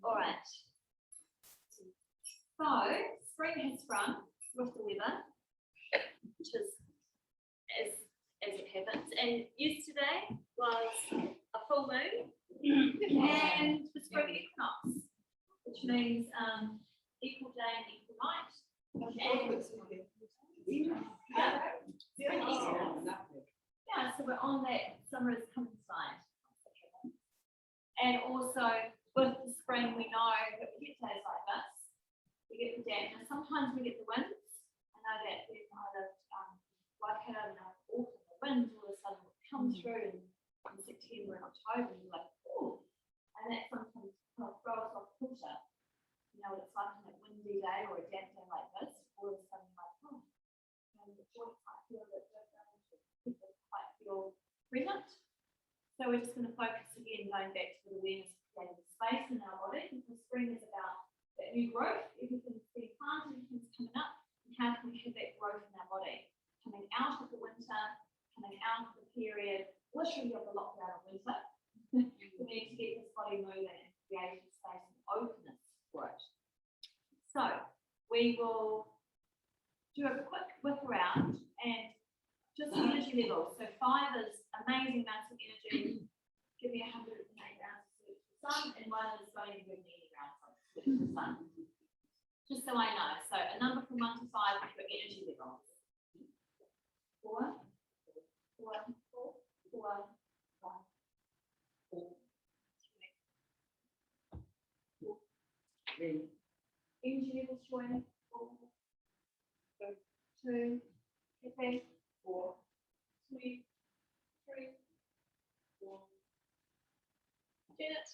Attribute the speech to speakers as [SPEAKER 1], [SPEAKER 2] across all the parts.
[SPEAKER 1] All right. So spring has sprung with the weather, which is as it happens. And yesterday was a full moon and the spring equinox, which means equal day and equal night. Yeah, so we're on that summer is coming side. And also with the spring, we know that we get days like this. We get the dampness. Sometimes we get the winds. I know that we've either like out in autumn, the winds all of a sudden will come through in September and October, and you're like, oh, and that sometimes kind of throws off kilter. You know what it's like on a windy day or a damp day like this, all of a sudden you're like, oh, and the joints might feel a bit different, people might feel present. So we're just going to focus again, going back to the awareness of creating space in our body, because spring is about that new growth, everything's being planted, everything's coming up, and how can we have that growth in our body? Coming out of the winter, coming out of the period, literally of the lockdown of winter, we need to get this body moving and create space and openness for it. So we will do a quick whip around and just energy levels. So 5 is amazing amounts of energy. Give me 108 rounds of sweat to the sun, and 1 is going to give me 80 rounds of sweat to the sun. Just so I know. So a number from 1 to 5 for energy levels. 4, 4, 4, 4, 1, 4, 3. Energy levels joining. 4, 2, okay. 4, 2, 3, 4. Janet.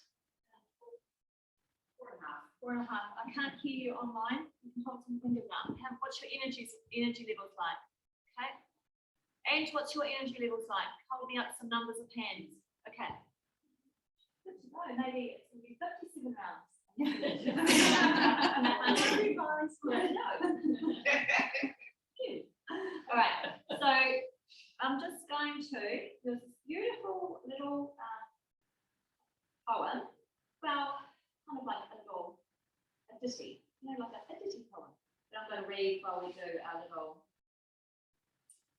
[SPEAKER 1] 4.5. 4.5. I can't hear you online. You can hold some finger up. What's your energy levels like? Okay. And what's your energy levels like? Hold me up some numbers of hands. Okay. Good to know. Maybe it's going to be 57 rounds. All right. So I'm just going to, there's this beautiful little poem. Well, kind of like a ditty, like a ditty poem that I'm going to read while we do our little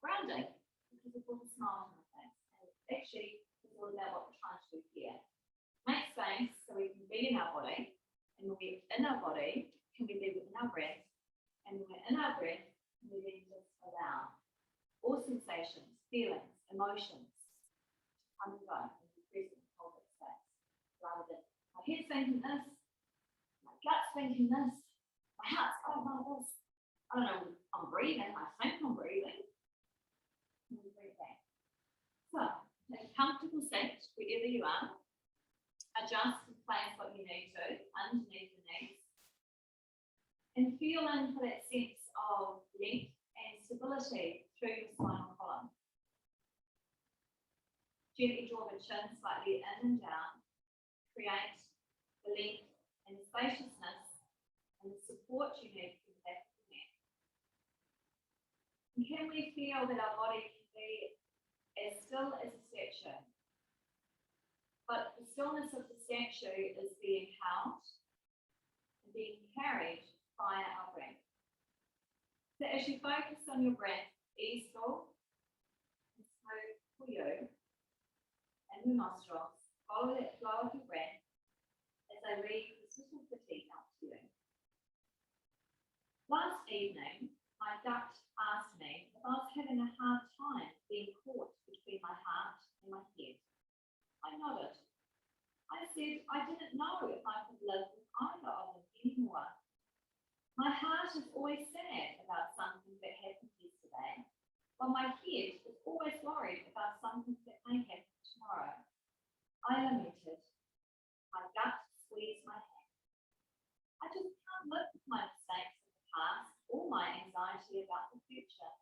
[SPEAKER 1] grounding, because we've got a smile on our face. And actually, it's all about what we're trying to do here. Make space so we can be in our body, and when we're in our body, can we be within our breath, and when we're in our breath, can we then just allow all sensations, feelings, emotions to come and go and be present in hold that space, rather than my head's thinking this, my gut's thinking this, my heart's going like this. I don't know, I'm breathing, I think I'm breathing. And we breathe back. So, take a comfortable seat wherever you are. Adjust and place what you need to underneath the knees. And feel into that sense of length and stability through your spinal column. Gently draw the chin slightly in and down. Create the length and spaciousness and the support you need from the back of the neck. And can we feel that our body can be as still as a statue? But the stillness of the statue is being held and being carried by our breath. So as you focus on your breath, easeful and smooth for you, and your nostrils, follow that flow of your breath as I read this little ditty out to you. Last evening, my gut asked me if I was having a hard time being caught between my heart and my head. I nodded. I said I didn't know if I could live with either of them anymore. My heart is always sad about something that happened yesterday, while my head is always worried about something that may happen tomorrow. I lamented. My gut squeezed my hand. I just can't live with my mistakes of the past or my anxiety about the future.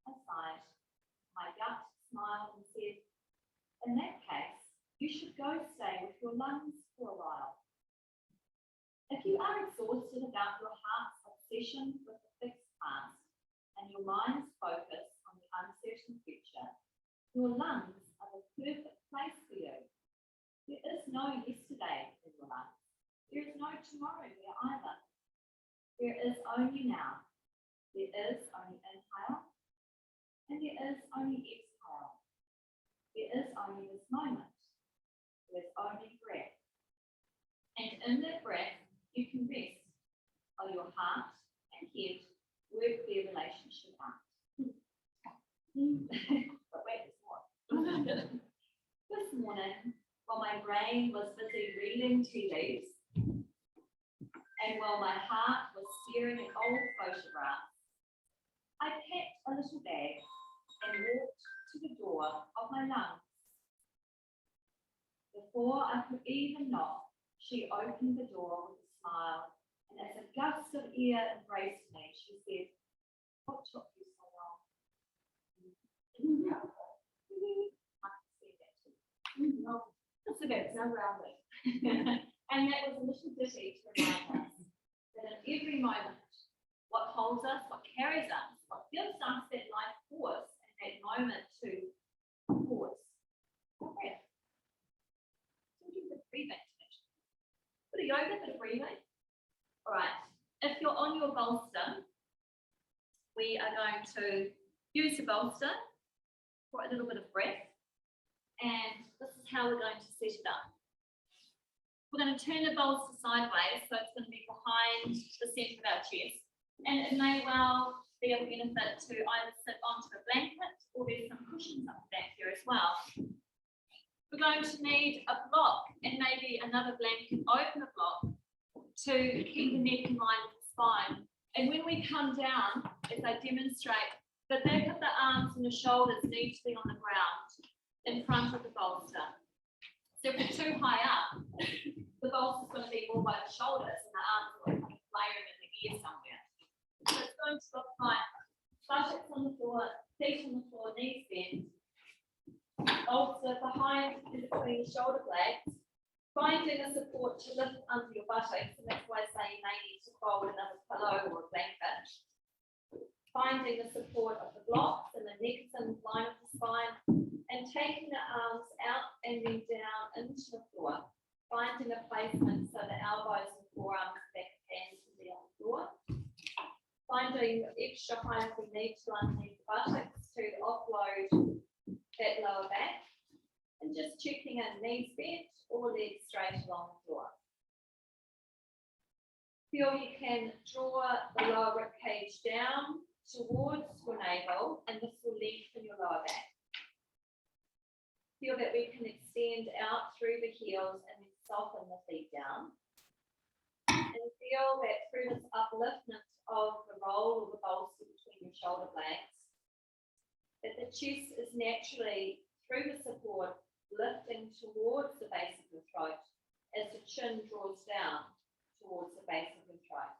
[SPEAKER 1] I sighed. My gut smiled and said, in that case, you should go stay with your lungs for a while. If you are exhausted about your heart's obsession with the fixed past and your mind's focus on the uncertain future, your lungs are the moment. There's only breath. And in that breath, you can rest while your heart and head work their relationship out. But wait, there's more. This morning, while my brain was busy reading tea leaves, and while my heart was staring at old photographs, I packed a little bag and walked to the door of my lungs. Before I could even knock, she opened the door with a smile, and as a gust of air embraced me, she said, "What took you so long?" I can see that too. That's a bit, it's no rounding. And that was a little ditty to remind us that in every moment, what holds us, what carries us, what gives us that life force and that moment to pause. Okay. So we do the breathing. Put a yoga bit of breathing. All right. If you're on your bolster, we are going to use the bolster for a little bit of breath. And this is how we're going to set it up. We're going to turn the bolster sideways, so it's going to be behind the centre of our chest. And it may well be a benefit to either sit onto a blanket or there's some cushions up the back here as well. We're going to need a block and maybe another blanket over the block to keep the neck in line with the spine. And when we come down, as I demonstrate, the back of the arms and the shoulders need to be on the ground in front of the bolster. So if we're too high up, the bolster is going to be more by the shoulders and the arms are like layering in the ear somewhere. So it's going to look like buttocks on the floor, feet on the floor, knees bent, bolster behind and between the shoulder blades, finding a support to lift under your buttocks, and that's why I say you may need to fold another pillow or a blanket. Finding the support of the blocks and the neck is in line with the spine, and taking the arms out and then down into the floor. Finding a placement so the elbows and forearms, back hands can be on the floor. Finding extra height we need to underneath the buttocks to offload that lower back. And just checking in knees bent or legs straight along the floor. Feel you can draw the lower rib cage down towards your navel, and this will lengthen your lower back. Feel that we can extend out through the heels and then soften the feet down. And feel that through this upliftment of the roll or the bolster between your shoulder blades, that the chest is naturally, through the support, lifting towards the base of the throat as the chin draws down towards the base of the throat.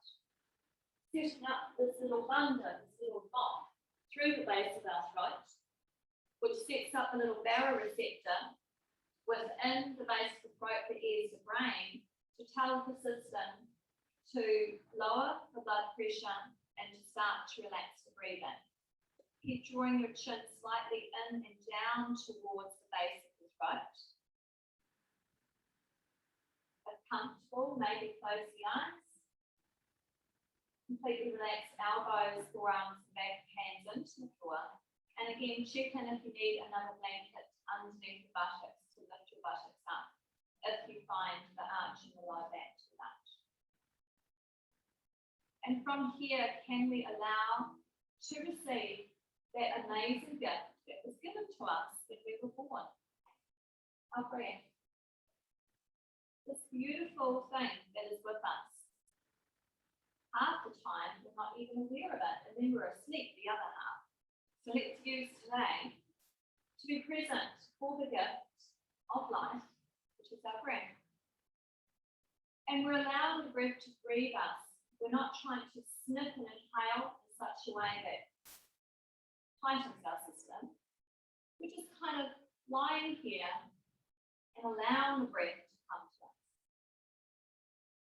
[SPEAKER 1] Setting up this little bunda, this little knot through the base of our throat, which sets up a little baroreceptor within the base of the throat, the ears, the brain, to tell the system to lower the blood pressure and to start to relax the breathing. Keep drawing your chin slightly in and down towards the base of the throat. If comfortable, maybe close the eyes. Completely relax elbows, forearms, back, hands into the floor. And again, check in if you need another blanket underneath the buttocks to lift your buttocks up if you find the arch in the lower back too much. And from here, can we allow to receive that amazing gift that was given to us when we were born? Our breath. This beautiful thing that is with us. Half the time, we're not even aware of it, and then we're asleep the other half. So let's use today to be present for the gift of life, which is our breath. And we're allowing the breath to breathe us. We're not trying to sniff and inhale in such a way that tightens our system. We're just kind of lying here and allowing the breath to come to us.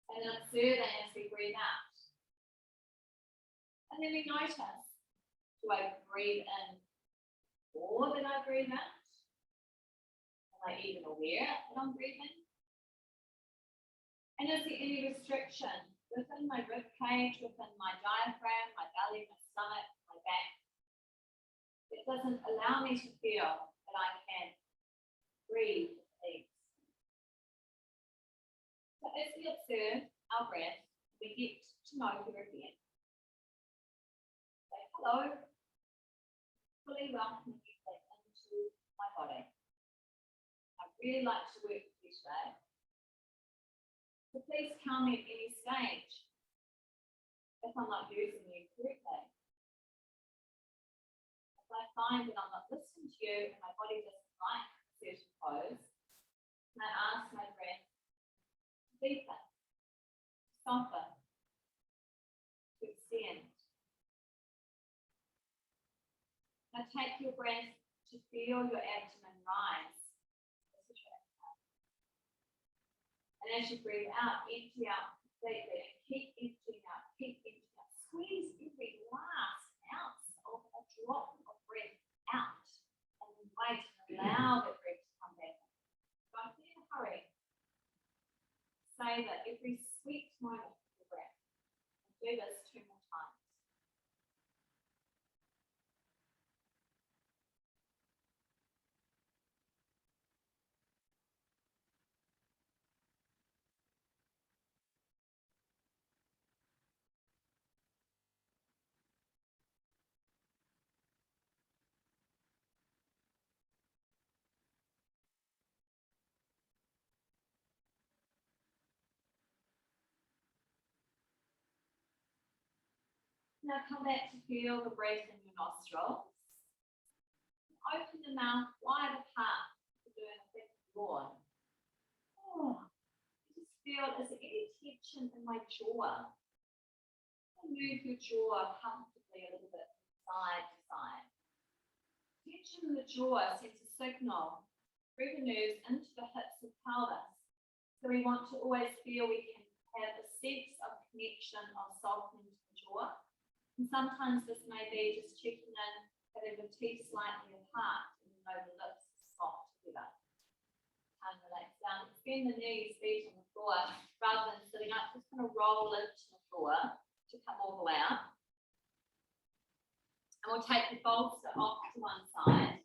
[SPEAKER 1] And then observing as we breathe out. And then we notice, do I breathe in more than I breathe out? Am I even aware that I'm breathing? And is there any restriction within my rib cage, within my diaphragm, my belly, my stomach, my back? It doesn't allow me to feel that I can breathe as we observe our breath, we get to know her again. Say hello, fully welcome you into my body. I'd really like to work with you today. So please tell me at any stage if I'm not using you correctly. If I find that I'm not listening to you and my body doesn't like a certain pose, and I ask my breath to deepen, to soften, to extend. Now take your breath to feel your abdomen rise. And as you breathe out, empty out completely and keep emptying out, keep emptying out. Squeeze every last ounce of a drop of breath out and then wait and allow the breath to come back in. Don't be in a hurry. Savor every sweet moment of the breath. And do this 2 more times. Now come back to feel the breath in your nostrils. Open the mouth wide apart to do an big yawn. Oh, just feel, is there any tension in my jaw? Move your jaw comfortably a little bit side to side. Tension in the jaw sends a signal through the nerves into the hips and pelvis. So we want to always feel we can have a sense of connection, of softening to the jaw. And sometimes this may be just checking in, having the teeth slightly apart, even though the lips are soft together. Tongue relax down. Bend the knees, feet on the floor, rather than sitting up, just kind of roll into the floor to come all the way up. And we'll take the bolster off to one side.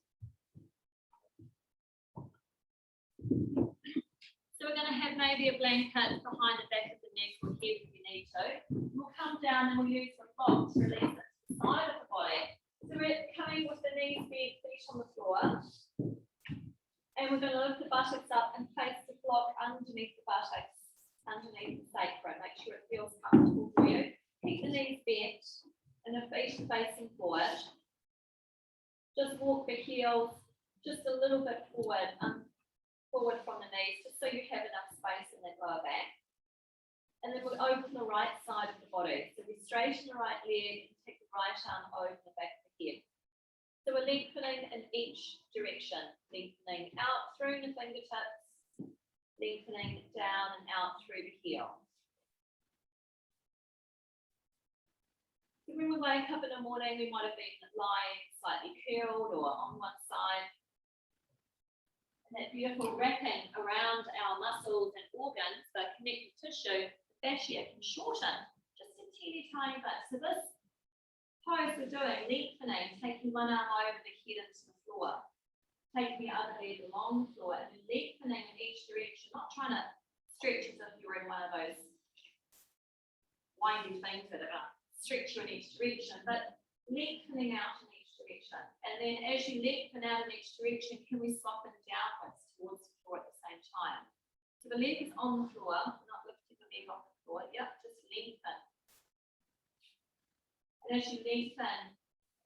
[SPEAKER 1] So we're going to have maybe a blanket behind the back of the neck or head if you need to. We'll come down and we'll use the block to release it to the side of the body. So we're coming with the knees bent, feet on the floor. And we're going to lift the buttocks up and place the block underneath the buttocks, underneath the sacrum. Make sure it feels comfortable for you. Keep the knees bent and the feet facing forward. Just walk the heels just a little bit forward, forward from the knees, just so you have enough space in that lower back. And then we'll open the right side of the body. So we straighten the right leg and take the right arm over the back of the head. So we're lengthening in each direction, lengthening out through the fingertips, lengthening down and out through the heel. So when we wake up in the morning, we might have been lying slightly curled or on one side. And that beautiful wrapping around our muscles and organs, the connective tissue, the fascia can shorten just a teeny tiny bit. So this pose we're doing, lengthening, taking one arm over the head into the floor, taking the other leg along the floor, and then lengthening in each direction, not trying to stretch as if you're in one of those windy things that are going to stretch you in each direction, but lengthening out in each direction. And then as you lengthen out in each direction, can we soften downwards towards the floor at the same time? So the leg is on the floor, not lifting the leg off the floor. Yep, just lengthen. And as you lengthen,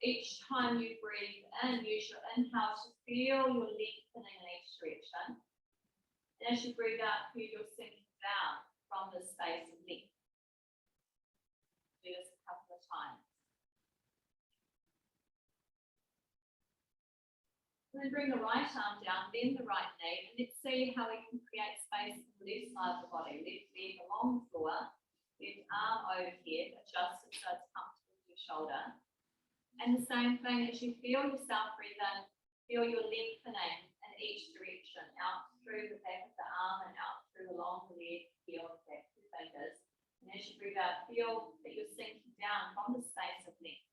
[SPEAKER 1] each time you breathe in, use your inhale to feel your lengthening in each direction. And as you breathe out, feel your sinking down from the space of length. Do this a couple of times. And then bring the right arm down, bend the right knee, and let's see how we can create space on the left side of the body. Left leg along the floor, left arm overhead, adjust it so it's comfortable with your shoulder. And the same thing as you feel yourself breathe in, feel your lengthening in each direction, out through the back of the arm and out through along the leg, heel and back of the fingers. And as you breathe out, feel that you're sinking down from the space of length.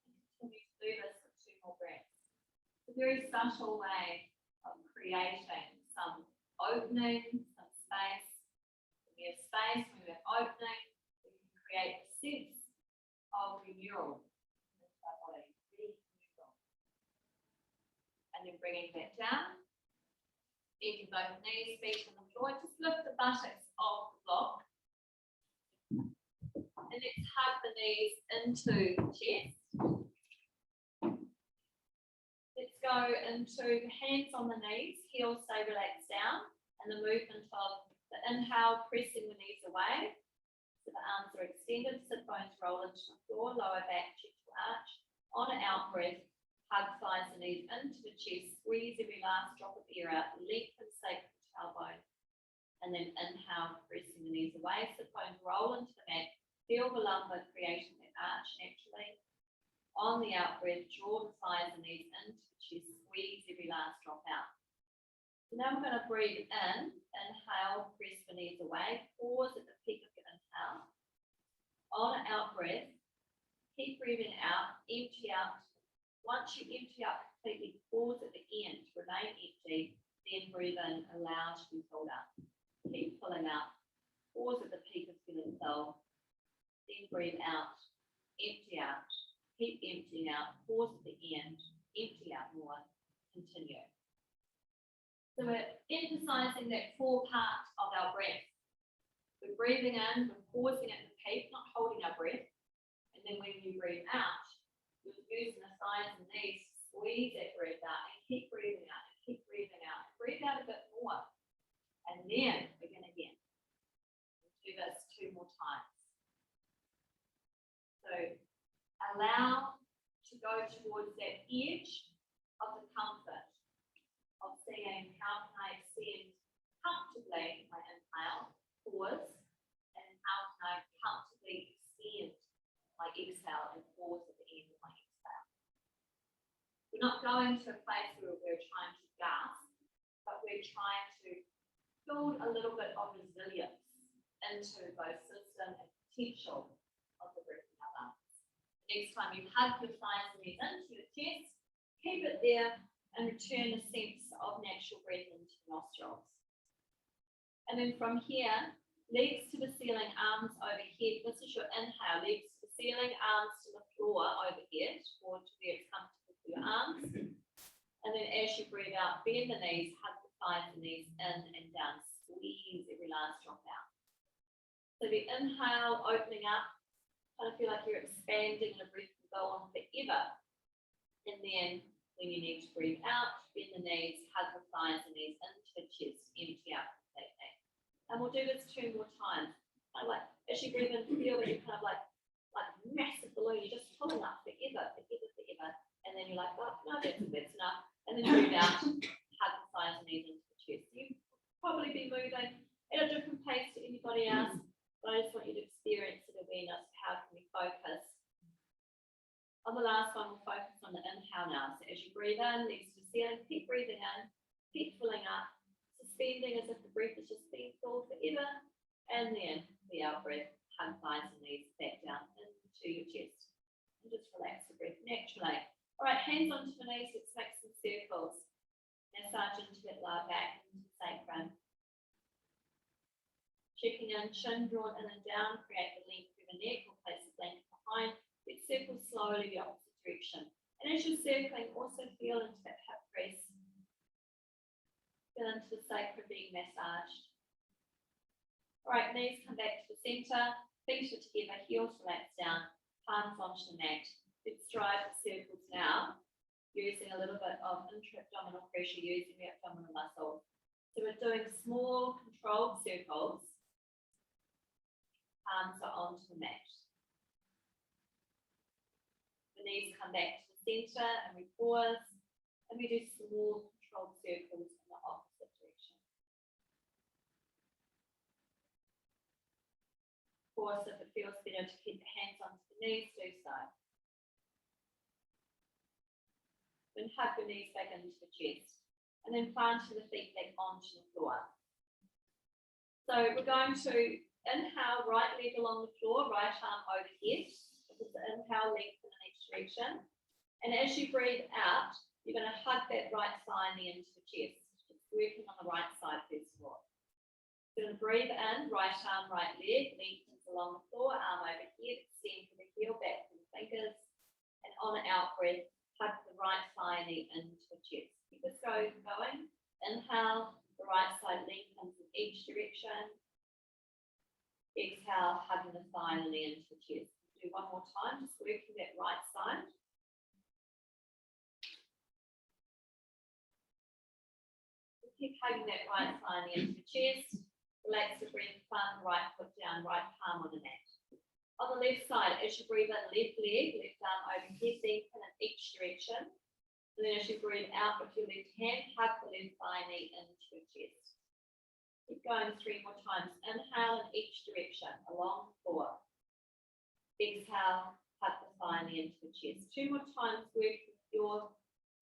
[SPEAKER 1] And continue to do this for 2 more breaths. It's a very subtle way of creating some opening, some space. It can be a space, when we have opening, we can create a sense of renewal into our body. Renewal. And then bringing that down, bending both knees, feet on the floor. Just lift the buttocks off the block. And let's hug the knees into the chest. Let's go into hands on the knees, heels stay relaxed down, and the movement of the inhale, pressing the knees away. So the arms are extended, sit bones roll into the floor, lower back, gentle arch. On an out breath, hug thighs and knees into the chest, squeeze every last drop of air out, lengthen sacral tailbone. And then inhale, pressing the knees away, sit bones roll into the mat, feel the lumbar creating that arch naturally. On the out breath, draw the thighs and knees into the chest, squeeze every last drop out. So now we're going to breathe in, inhale, press the knees away, pause at the peak of your inhale. On an out breath, keep breathing out, empty out. Once you empty out completely, pause at the end, remain empty, then breathe in, allow to be filled up. Keep pulling out, pause at the peak of feeling full, then breathe out, empty out. Keep emptying out, pause at the end, empty out more, continue. So we're emphasizing that four part of our breath. We're breathing in, we're pausing at the peak, not holding our breath. And then when you breathe out, you're using the thighs and knees to squeeze that breath out and keep breathing out and keep breathing out. And breathe out a bit more. And then begin again. We'll do this 2 more times. So allow to go towards that edge of the comfort of seeing how can I extend comfortably my inhale, pause, and how can I comfortably extend my exhale and pause at the end of my exhale. We're not going to a place where we're trying to gasp, but we're trying to build a little bit of resilience into both system and potential of the breath in our lungs. Next time you hug your thighs and knees into your chest, keep it there and return a sense of natural breath into the nostrils. And then from here, legs to the ceiling, arms overhead. This is your inhale, legs to the ceiling, arms to the floor overhead, or to where it's comfortable for your arms. And then as you breathe out, bend the knees, hug the thighs and knees in and down, squeeze every last drop out. So the inhale, opening up, kind of feel like you're expanding, the breath will go on forever. And then when you need to breathe out, bend the knees, hug the thighs and knees into the chest, empty out completely. And we'll do this 2 more times. Kind of like as you breathe in, feel that you're kind of like a massive balloon, you're just pulling up forever. And then you're like, oh, no, that's enough. And then breathe out, hug the thighs and knees into the chest. You'll probably be moving at a different pace to anybody else, but I just want you to experience the awareness. How can we focus? On the last one, we'll focus on the inhale now. So as you breathe in, legs to the ceiling, keep breathing in, keep filling up, suspending as if the breath is just being full forever. And then the out breath, hug thighs and knees back down into your chest. And just relax the breath naturally. All right, hands onto the knees, let's make some circles. Massage into that lower back, into the sacrum. Checking in, chin drawn in and down, create the length through the neck, or place the blanket behind. Let's circle slowly the opposite direction. And as you're circling, also feel into that hip press. Feel into the sacrum being massaged. All right, knees come back to the center, feet are together, heels relax down, palms onto the mat. Let's drive the circles now, using a little bit of intra-abdominal pressure, using the abdominal muscles. So we're doing small controlled circles. Palms are onto the mat. The knees come back to the center and we pause, and we do small controlled circles in the opposite direction. Of course, if it feels better to keep the hands onto the knees, do so. Then hug the knees back into the chest, and then plant the feet back onto the floor. So we're going to inhale, right leg along the floor, right arm overhead. This is the inhale, lengthen in each direction. And as you breathe out, you're going to hug that right thigh and into the chest. Just working on the right side first of all. You're going to breathe in, right arm, right leg, lengthens along the floor, arm overhead, extend to the heel, back to the fingers, and on an out breath, hug the right thigh and knee into the chest. Keep this going. Inhale, the right side lengthens in each direction. Exhale, hugging the thigh and knee into the chest. Do one more time, just working that right side. Keep hugging that right thigh and knee into the chest. Relax the breath, plant the right foot down, right palm on the mat. On the left side, as you breathe in, left leg, left arm overhead, lengthen in each direction. And then as you breathe out with your left hand, hug the left thigh knee into your chest. Keep going 3 more times. Inhale in each direction, along the floor. Exhale, hug the thigh knee into the chest. 2 more times, work with your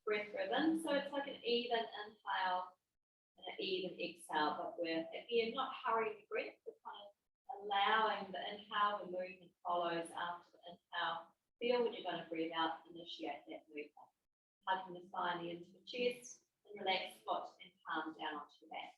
[SPEAKER 1] breath rhythm. So it's like an even inhale and an even exhale, but we're again not hurrying the breath, we're kind of allowing the inhale, the movement follows after the inhale. Feel when you're going to breathe out, initiate that movement. Hugging the thigh knee into the chest, and relax foot and palm down onto the mat.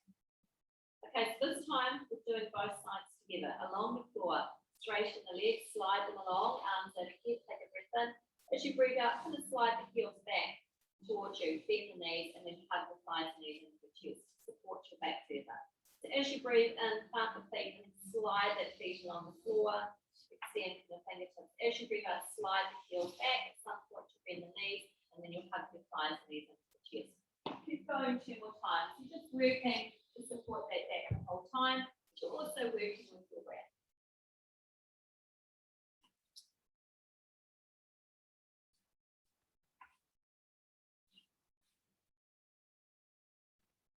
[SPEAKER 1] Okay, so this time we're doing both sides together, along the floor. Straighten the legs, slide them along, arms overhead, take a breath in. As you breathe out, kind of slide the heels back towards you, bend the knees, and then hug the thighs and knees into the chest. Support your back further. So as you breathe in, plant the feet and slide that feet along the floor, extend the fingertips. As you breathe out, slide the heels back, at some point you bend the knees, and then you'll hug your thighs and knees into the chest. Keep going 2 more times. You're just working to support that back the whole time, but you're also working with your breath.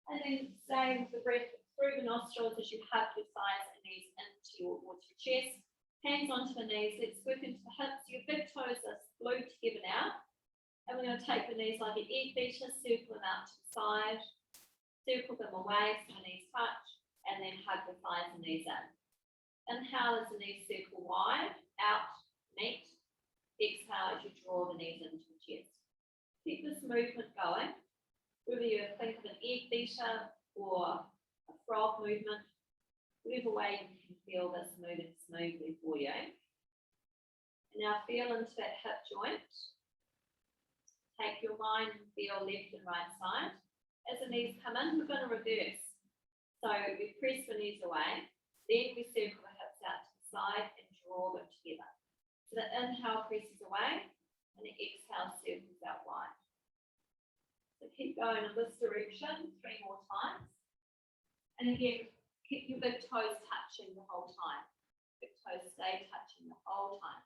[SPEAKER 1] And then stay with the breath through the nostrils as you hug your thighs and knees towards your chest. Hands onto the knees. Let's work into the hips. Your big toes are glued together now. And we're going to take the knees like an egg beater, circle them out to the side, circle them away so the knees touch, and then hug the thighs and knees in. Inhale as the knees circle wide, out, meet. Exhale as you draw the knees into the chest. Keep this movement going. Whether you think of an egg beater or a frog movement, whatever way you can feel this moving smoothly for you. And now feel into that hip joint. Take your mind and feel left and right side. As the knees come in, we're going to reverse. So we press the knees away, then we circle the hips out to the side and draw them together. So the inhale presses away and the exhale circles out wide. So keep going in this direction 3 more times. And again, keep your big toes touching the whole time. Big toes stay touching the whole time.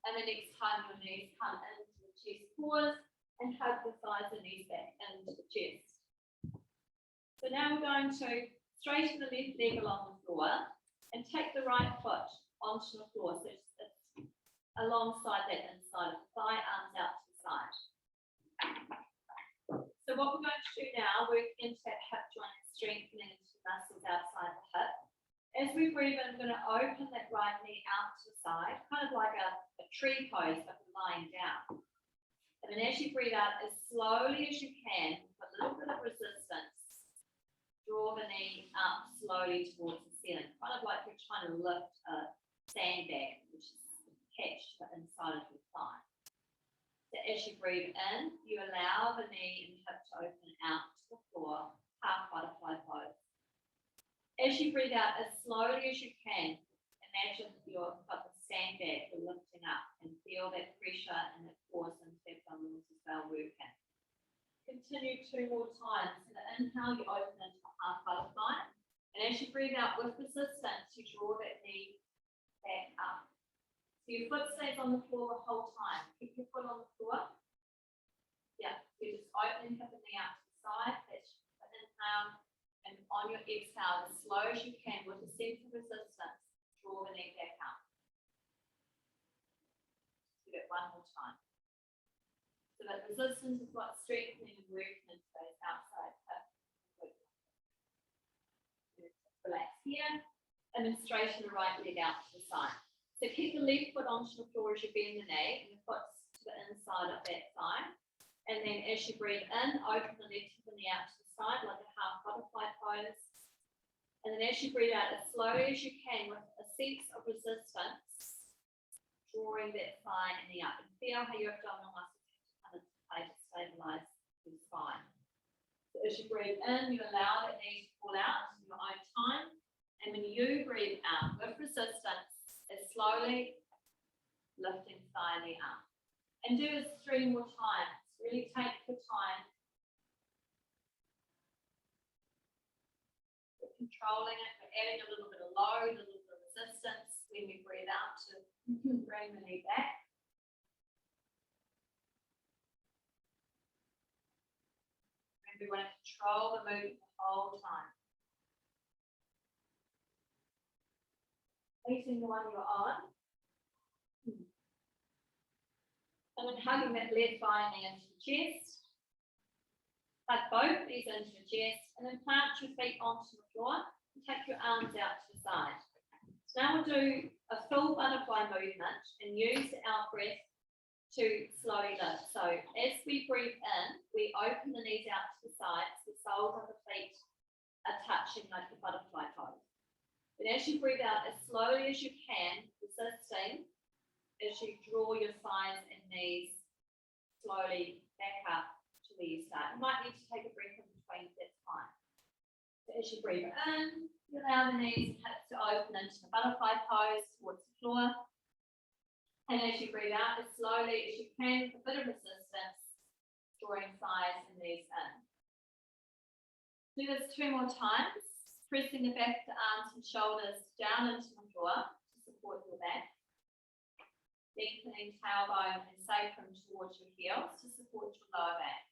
[SPEAKER 1] And the next time your knees come into the chest, pause and hug the thighs and knees back into the chest. So now we're going to straighten the left leg along the floor and take the right foot onto the floor. So it's alongside that inside of the thigh, arms out to the side. So what we're going to do now, work into that hip joint, strengthening into the muscles outside the hip. As we breathe in, we're going to open that right knee out to the side, kind of like a tree pose, but lying down. And then as you breathe out, as slowly as you can, with a little bit of resistance, draw the knee up slowly towards the ceiling, kind of like you're trying to lift a sandbag, which is attached to the inside of your thigh. So as you breathe in, you allow the knee and hip to open out to the floor, half butterfly pose. As you breathe out, as slowly as you can, imagine you've got the sandbag you're lifting up and feel that pressure and that force into the abdominals as well working. Continue 2 more times. So the inhale, you open into a half butterfly. And as you breathe out with resistance, you draw that knee back up. So your foot stays on the floor the whole time. Keep your foot on the floor. Yeah, you're just opening hip and knee out to the side. That's the inhale. And on your exhale, as slow as you can, with a sense of resistance, draw the knee back up. Do that 1 more time. So that resistance is what's strengthening and working into those outside hips. Relax here, and then straighten the right leg out to the side. So keep the left foot onto the floor as you bend the knee, and the foot's to the inside of that thigh. And And then as you breathe in, open the left hip and the out to the side like a half butterfly pose. And then as you breathe out as slowly as you can with a sense of resistance, drawing that thigh in the up. And feel how your abdominal muscles come into play to stabilize your spine. So as you breathe in, you allow that knee to pull out in your own time. And when you breathe out with resistance, it's slowly lifting thigh and knee up. And do this 3 more times. Really take your time. We're controlling it. We're adding a little bit of load, a little bit of resistance when we breathe out to bring the knee back. Remember, we want to control the movement the whole time. Meeting the one you're on. And then hugging that left thigh into your chest. Hug both knees into your chest, and then plant your feet onto the floor and take your arms out to the side. So now we'll do a full butterfly movement and use our breath to slowly lift. So as we breathe in, we open the knees out to the side, so the soles of the feet are touching like a butterfly pose. Then as you breathe out as slowly as you can, resisting, as you draw your thighs and knees slowly back up to where you start. You might need to take a breath in between, that's fine. So as you breathe in, you allow the knees and hips to open into the butterfly pose towards the floor. And as you breathe out as slowly as you can, with a bit of resistance, drawing thighs and knees in. Do this 2 more times, pressing the back of the arms and shoulders down into the floor to support your back. Lengthening tailbone and sacrum towards your heels to support your lower back.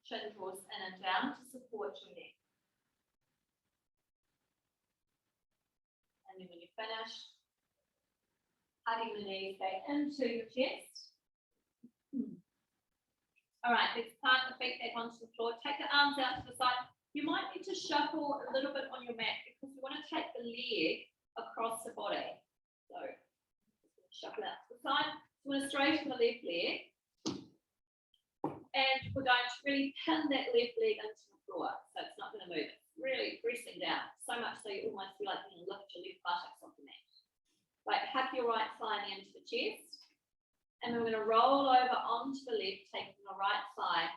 [SPEAKER 1] Chin draws in and down to support your neck. And then when you're finished, hugging the knees back into your chest. All right, let's plant the feet back onto the floor. Take the arms out to the side. You might need to shuffle a little bit on your mat because you want to take the leg across the body. So shuffle out to the side. So we're going to straighten the left leg. And we're going to really pin that left leg into the floor. So it's not going to move. It's really pressing down. So much so you almost feel like you can lift your left buttocks off the mat. Right, hug your right thigh into the chest. And we're going to roll over onto the left, taking the right thigh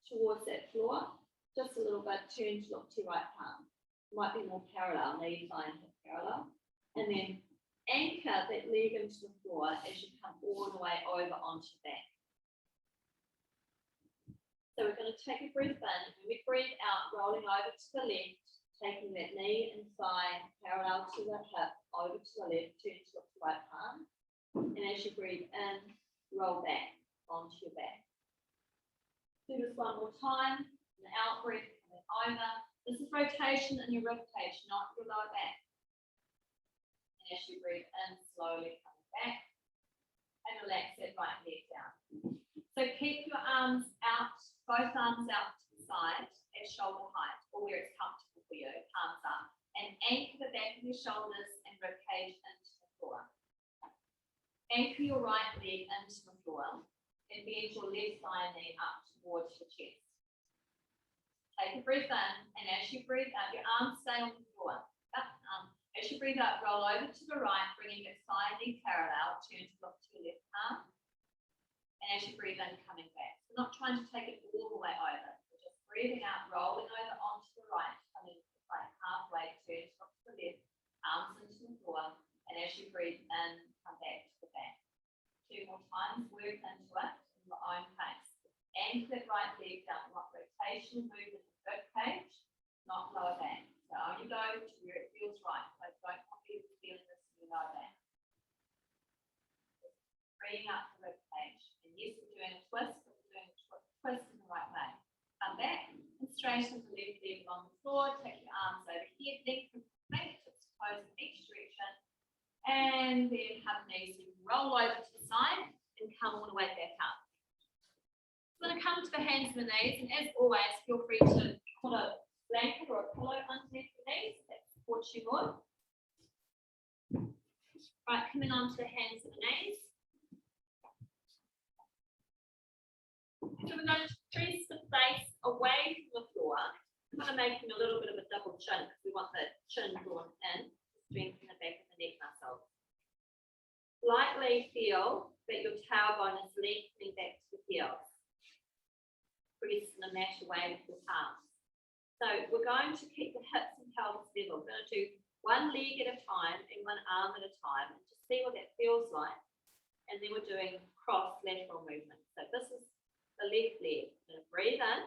[SPEAKER 1] towards that floor. Just a little bit, turn to look to your right palm. Might be more parallel, knee, thigh, and hip parallel. And then anchor that leg into the floor as you come all the way over onto your back. So we're going to take a breath in. When we breathe out, rolling over to the left, taking that knee and thigh parallel to the hip, over to the left, turn to look to the right palm. And as you breathe in, roll back onto your back. Do this 1 more time. An out breath, and then over. This is rotation in your rib cage, not your lower back. And as you breathe in, slowly coming back. And relax that right leg down. So keep your arms out, both arms out to the side at shoulder height, or where it's comfortable for you, palms up. And anchor the back of your shoulders and rib cage into the floor. Anchor your right leg into the floor and bend your left thigh and knee up towards your chest. Take a breath in, and as you breathe out, your arms stay on the floor. As you breathe out, roll over to the right, bringing your thigh and knee parallel, turn to look to your left arm. And as you breathe in, coming back. So not trying to take it all the way over. We're just breathing out, rolling over onto the right, coming like halfway, turn to look to the left, arms into the floor. And as you breathe in, come back to the back. 2 more times, work into it in your own pace. Anchor that right leg down, not rotation, movement in rib cage, not lower back. So only go to where it feels right. So don't copy the feeling this in your lower back. Bringing up the rib cage. And yes, we're doing a twist, but we're doing a twist in the right way. Come back and straighten the left leg on the floor. Take your arms overhead, lengthen the fingertips, toes in each direction. And then hug knees. So you can roll over to the side and come all the way back up. So I'm going to come to the hands and the knees, and as always, feel free to put a blanket or a pillow underneath the knees that supports you more. Right, coming on to the hands and the knees.
[SPEAKER 2] So we're going to press the face away from the floor. I'm kind of making a little bit of a double chin because we want the chin drawn in, strengthen the back of the neck muscle. Lightly feel that your tailbone is lengthening back to the heels. Press the mat away with your palms. So we're going to keep the hips and pelvis level. We're going to do one leg at a time and one arm at a time and just see what that feels like. And then we're doing cross lateral movement. So this is the left leg. We're going to breathe in.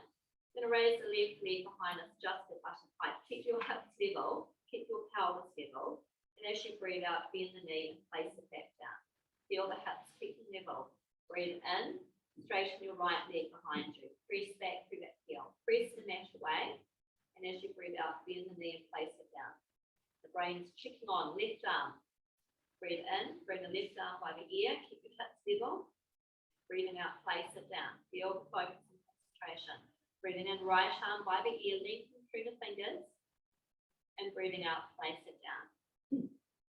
[SPEAKER 2] We're going to raise the left leg behind us just at button height. Keep your hips level, keep your pelvis level. And as you breathe out, bend the knee and place it back down. Feel the hips, keep them level. Breathe in, straighten your right leg behind you. Press back through that heel. Press the mat away. And as you breathe out, bend the knee and place it down. The brain's checking on, left arm. Breathe in, bring the left arm by the ear, keep your hips level. Breathing out, place it down. Feel the focus and concentration. Breathing in, right arm by the ear, lengthen through the fingers. And breathing out, place it down.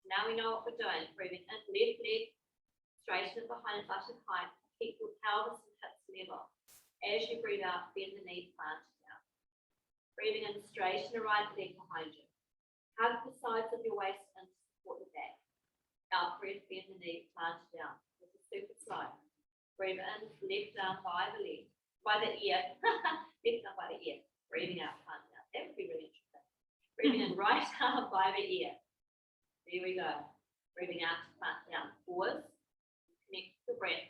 [SPEAKER 2] Now we know what we're doing. Breathing in, left leg, straighten it behind buttock height. Keep your pelvis and hips level. As you breathe out, bend the knee, plant it down. Breathing in, straighten the right leg behind you. Hug the sides of your waist and support the back. Out breath, bend the knee, plant it down. This is super slow. Breathe in, left arm by the leg, by the ear. Left arm by the ear. Breathing out, plant down. That would be really interesting. Breathing in, right arm by the ear. There we go. Breathing out, plant down. Pause. Connect the breath.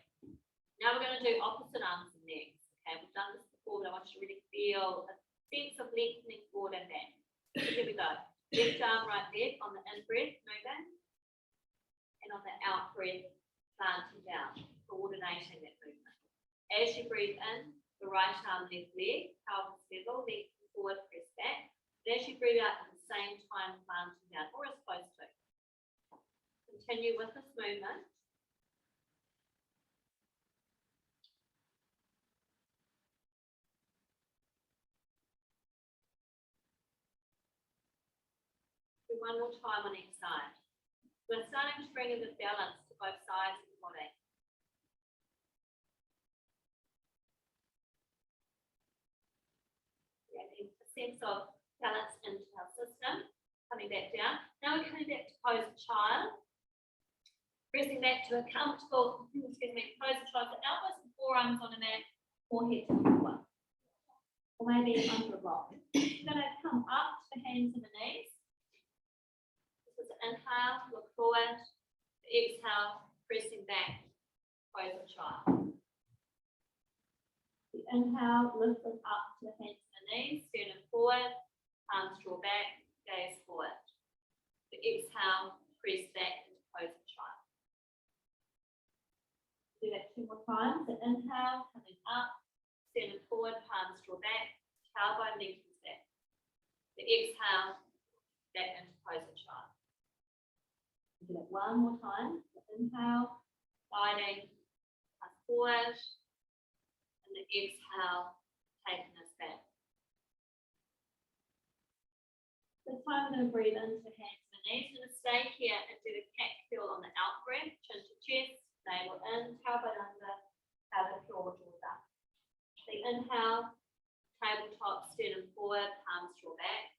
[SPEAKER 2] Now we're going to do opposite arms and legs. Okay, we've done this before, but I want you to really feel a sense of lengthening forward and back. So here we go. Left arm, right leg on the in breath, moving. And on the out breath, planting down, coordinating that movement. As you breathe in, the right arm, left leg, pelvis level, lengthen forward, press back. And as you breathe out at the same time, planting down, or as close to. Continue with this movement. Do one more time on each side. We're starting to bring a bit of balance to both sides of the body. Getting a sense of balance into our system. Coming back down. Now we're coming back to pose a child. Pressing back to a comfortable, pose a child. So elbows and forearms on a mat, forehead to the floor. Or maybe under a rock. You're going to come up to the hands and the knees. This is an inhale, look forward. Exhale, pressing back, pose a child. The inhale, lift them up to the hands and the knees, sternum forward, arms draw back, gaze forward. The exhale, press back into pose a child. Do that 2 more times. The inhale, coming up, sternum forward, palms draw back, tailbone lengthens back. The exhale, back into pose a child. Do that 1 more time. The inhale, sliding us forward, and the exhale, taking us back. This time we're going to breathe into hands and knees. We're going to stay here and do the cat curl on the out breath, chin to chest, navel in, tailbone under, pelvic floor draws up. The inhale, tabletop, sternum forward, palms draw back.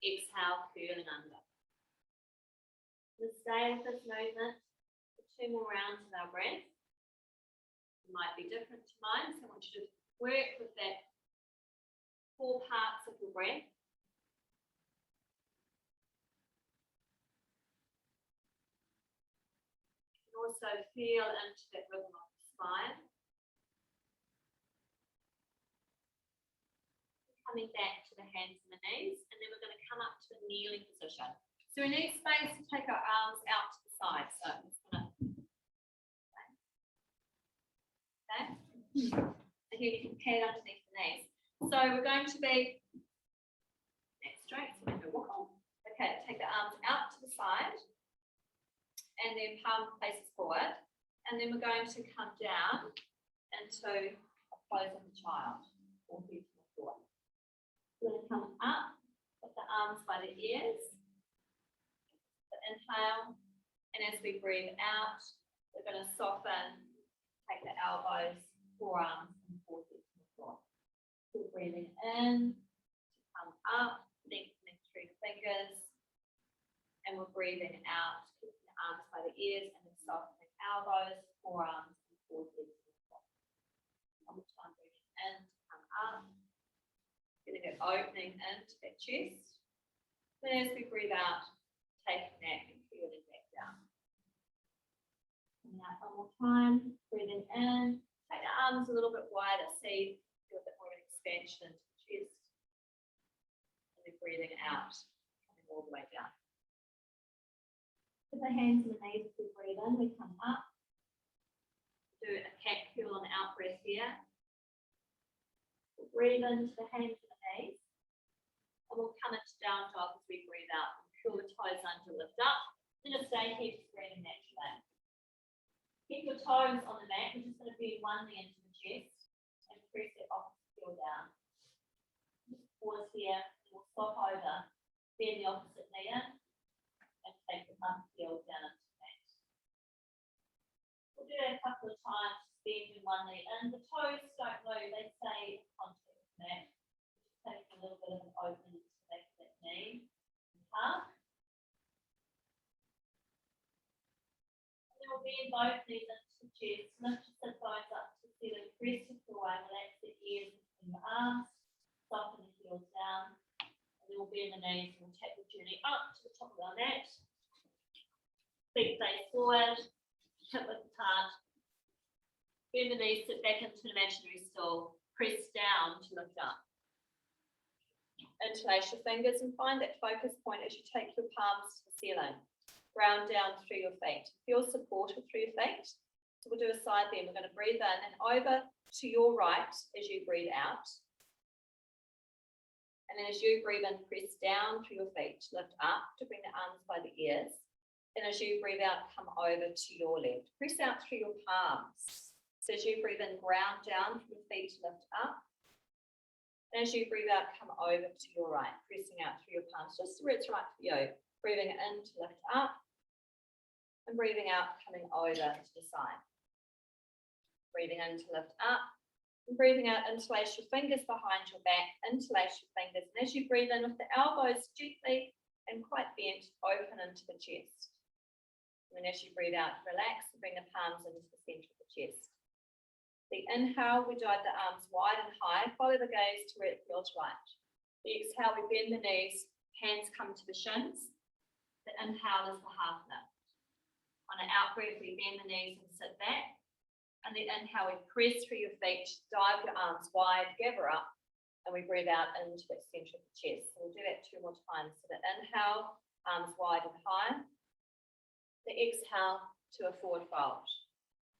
[SPEAKER 2] Exhale, curling under. We'll stay with this movement for 2 more rounds of our breath. It might be different to mine, so I want you to work with that 4 parts of your breath. Also feel into that rhythm of the spine. Coming back to the hands and the knees, and then we're going to come up to a kneeling position. So we need space to take our arms out to the side. So I'm just going to, okay. And here you can pad underneath the knees. So we're going to be neck straight, so we're going to walk on. Okay, take the arms out to the side. And then palm faces forward, and then we're going to come down into a pose of the child, or head to the floor. We're going to come up with the arms by the ears, the inhale, and as we breathe out, we're going to soften, take the elbows, forearms, and We're breathing in, come up, lengthening through the fingers. And we're breathing out, keeping the arms by the ears and then softening elbows, forearms, and forehead. One more time, breathing in, come up, getting it opening into that chest. Then as we breathe out, taking that and curling back down. Coming out one more time, breathing in, take the arms a little bit wider, see a bit more expansion into the chest. And then breathing out, coming all the way down. Put the hands and the knees as we breathe in, we come up. Do a cat curl and out breath here. We'll breathe into the hands and the knees. And we'll come into down dog as we breathe out. Curl the toes under, lift up. Then just stay here, just breathing naturally. Keep your toes on the mat. We're just going to bend one knee into the chest and press it opposite heel down. Just pause here. We'll swap over. Bend the opposite knee in. And take the front heel down into the mat. We'll do that a couple of times, bending one knee in. The toes don't move, they stay in contact with the mat. Just take a little bit of an opening to the back of that knee. Half. And then we'll bend both knees into the chest. Lift your sit bones up to ceiling, press your core away, relax the ears between your arms, soften the heels down. And then we'll bend the knees and we'll take the journey up to the top of our mat. Feet face forward, hip width apart. Bend the knees, sit back into an imaginary stool. Press down to lift up. Interlace your fingers and find that focus point as you take your palms to the ceiling. Ground down through your feet. Feel supported through your feet. So we'll do a side bend. We're going to breathe in and over to your right as you breathe out. And then as you breathe in, press down through your feet, lift up to bring the arms by the ears. And as you breathe out, come over to your left. Press out through your palms. So as you breathe in, ground down from your feet, lift up. And as you breathe out, come over to your right, pressing out through your palms, just where it's right for you. Breathing in to lift up. And breathing out, coming over to the side. Breathing in to lift up. And breathing out, interlace your fingers behind your back, interlace your fingers. And as you breathe in with the elbows gently and quite bent, open into the chest. And then as you breathe out, relax and bring the palms into the center of the chest. The inhale, we drive the arms wide and high, follow the gaze to where it feels right. The exhale, we bend the knees, hands come to the shins. The inhale is the half lift. On an out breath, we bend the knees and sit back. And the inhale, we press through your feet, dive your arms wide, gather up, and we breathe out into the center of the chest. So we'll do that 2 more times. So the inhale, arms wide and high. The exhale to a forward fold.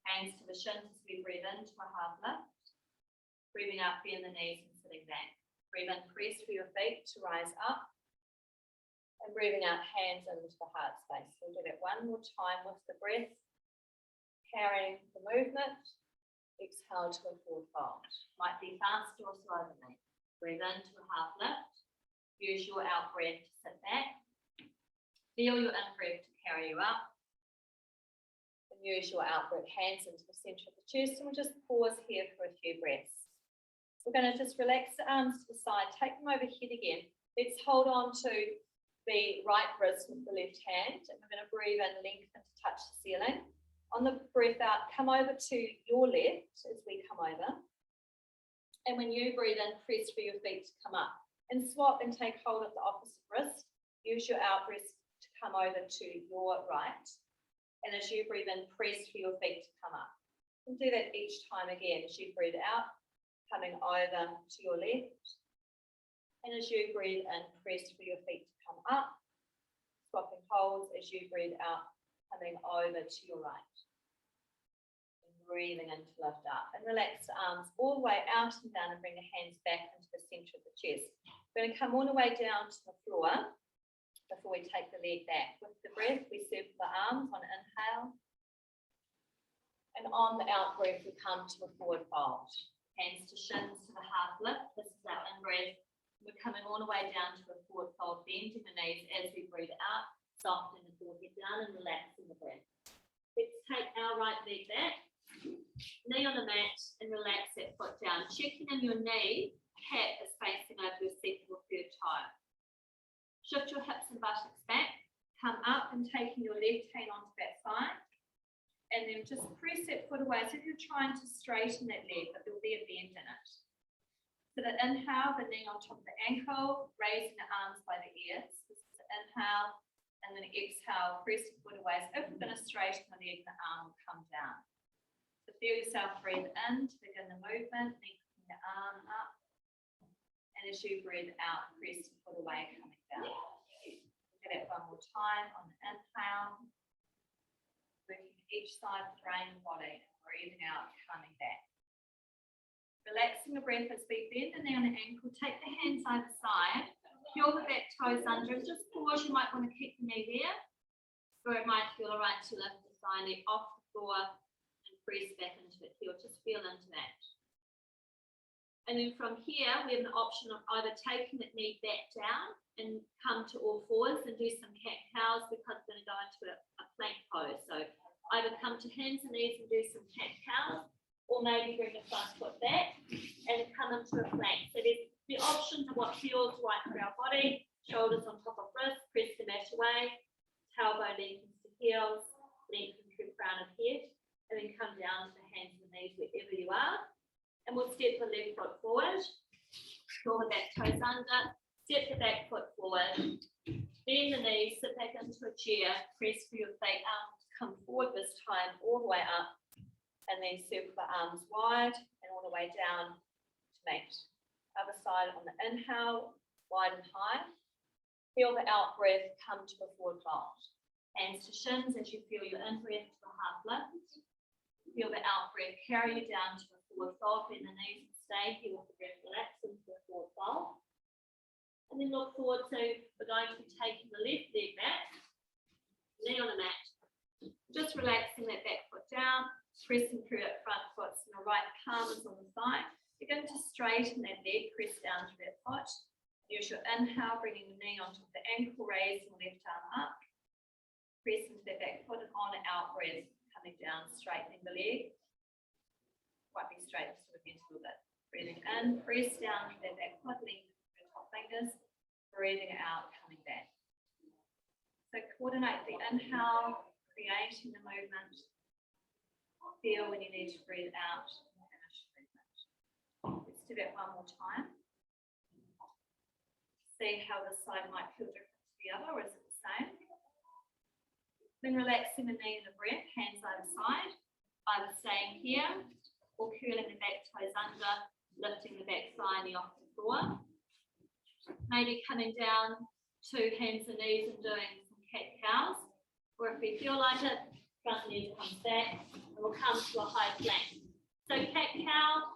[SPEAKER 2] Hands to the shins as we breathe into a half lift. Breathing out, bend the knees and sitting back. Breathe in, press through your feet to rise up. And breathing out, hands into the heart space. We'll do that 1 more time with the breath. Carrying the movement. Exhale to a forward fold. Might be faster or slower than that. Breathe into a half lift. Use your out breath to sit back. Feel your in breath to carry you up. And use your out breath, hands into the center of the chest. And we'll just pause here for a few breaths. We're going to just relax the arms to the side, take them overhead again. Let's hold on to the right wrist with the left hand. And we're going to breathe in, lengthen to touch the ceiling. On the breath out, come over to your left as we come over. And when you breathe in, press for your feet to come up. And swap and take hold of the opposite wrist. Use your out breath to come over to your right. And as you breathe in, press for your feet to come up. And do that each time again. As you breathe out, coming over to your left. And as you breathe in, press for your feet to come up. Swapping holds as you breathe out, coming over to your right. And breathing in to lift up. And relax the arms all the way out and down and bring the hands back into the center of the chest. We're going to come all the way down to the floor before we take the leg back. With the breath, we circle the arms on inhale. And on the out breath, we come to a forward fold. Hands to shins to the half lift. This is our in breath. We're coming all the way down to a forward fold, bending the knees as we breathe out, softening the forehead down and relaxing the breath. Let's take our right leg back, knee on the mat, and relax that foot down. Checking in your knee cat is facing over your second or third toe. Shift your hips and buttocks back, come up and taking your left hand onto that side, and then just press that foot away. So if you're trying to straighten that leg, but there'll be a bend in it. So that inhale, the knee on top of the ankle, raising the arms by the ears. This is the inhale, and then exhale, press the foot away. So if we're going to straighten the leg, the arm will come down. So feel yourself breathe in to begin the movement, lengthening the arm up. And as you breathe out, press the foot away, coming down. Do that one more time on the inhale. Working each side of the brain and body, breathing out, coming back. Relaxing the breath as we bend the knee on the ankle, take the hands either side, feel the back toes under, just pause, you might want to keep the knee there, or it might feel alright to lift the thigh leg off the floor and press back into it, just feel into that. And then from here, we have an option of either taking the knee back down and come to all fours and do some cat-cows, because we're going to go into a plank pose. So either come to hands and knees and do some cat-cows, or maybe bring the front foot back and come into a plank. So there's the options of what feels right for our body. Shoulders on top of wrists, press the mat away, tailbone lengthens to heels, lengthen through crown of head, and then come down to the hands and knees wherever you are. And we'll step the left foot forward, draw the back toes under, step the back foot forward, bend the knees, sit back into a chair, press for your feet arms, come forward this time all the way up, and then circle the arms wide and all the way down to mat. Other side on the inhale, wide and high. Feel the out breath come to a forward fold. Hands to shins as you feel your in breath to a half lift. Feel the out breath carry you down to a forward fold. Bend the knees and stay here with the breath relax into a forward fold. And then look forward to, we're going to be taking the left leg back, knee on the mat. Just relaxing that back foot down. Pressing through that front foot, so the right palm is on the thigh. You're going to straighten that leg, press down to that foot. Use your inhale, bringing the knee onto the ankle, raising the left arm up. Press into that back foot and on and out breath, coming down, straightening the leg. Might be straight, sort of bent a little bit. Breathing in, press down to that back foot, lengthen the top fingers. Breathing out, coming back. So coordinate the inhale, creating the movement. Feel when you need to breathe out and finish movement. Let's do that one more time. See how this side might feel different to the other, or is it the same? Then relaxing the knee and the breath, hands either side, either staying here or curling the back toes under, lifting the back thigh knee off the floor. Maybe coming down to hands and knees and doing some cat-cows, or if we feel like it, front knee comes back, and we'll come to a high plank. So cat-cow,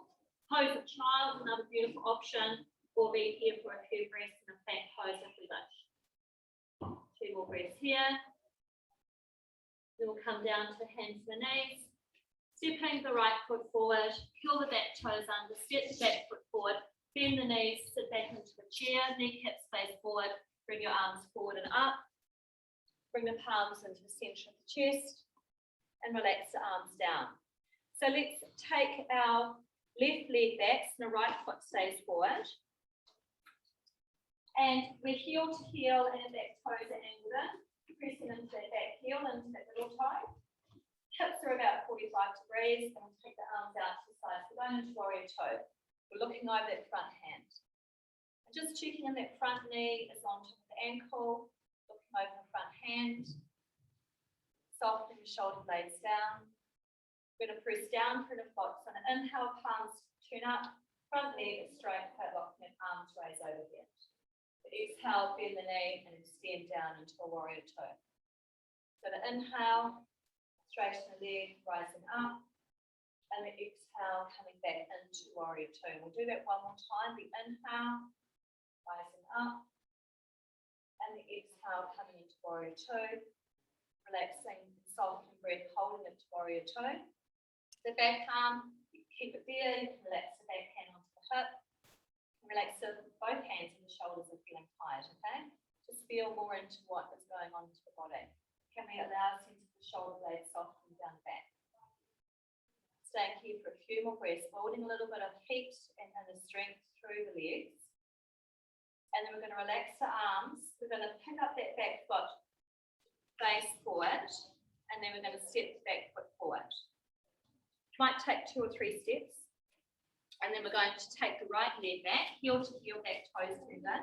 [SPEAKER 2] pose of child, another beautiful option, or be here for a few breaths in a plank pose if we wish. 2 more breaths here. Then we'll come down to the hands and the knees, stepping the right foot forward, curl the back toes under, step the back foot forward, bend the knees, sit back into a chair, kneecaps face forward, bring your arms forward and up, bring the palms into the center of the chest, and relax the arms down. So let's take our left leg back, so the right foot stays forward. And we're heel to heel and the back toes are angled in, pressing into that back heel, into that middle toe. Hips are about 45 degrees, and we'll take the arms out to the side. So going into warrior toe. We're looking over that front hand. And just checking in that front knee is on top of the ankle, looking over the front hand. Softening the shoulder blades down. We're going to press down through the foot. So on an inhale, palms turn up, front leg is straight, locking and arms raise overhead. The exhale, bend the knee and extend down into a warrior toe. So the inhale, straighten the leg, rising up, and the exhale, coming back into warrior toe. We'll do that one more time. The inhale, rising up, and the exhale, coming into warrior toe. Relaxing, softening breath, holding it to warrior toe. The back arm, keep it there. You can relax the back hand onto the hip. Relax both hands and the shoulders are feeling tight, okay? Just feel more into what is going on into the body. Can we allow a sense of the shoulder blades softening down the back? Staying here for a few humeral press, building a little bit of heat and the strength through the legs. And then we're going to relax the arms. We're going to pick up that back foot, face forward, and then we're going to step the back foot forward. Might take 2 or 3 steps. And then we're going to take the right leg back, heel to heel, back toes turned in.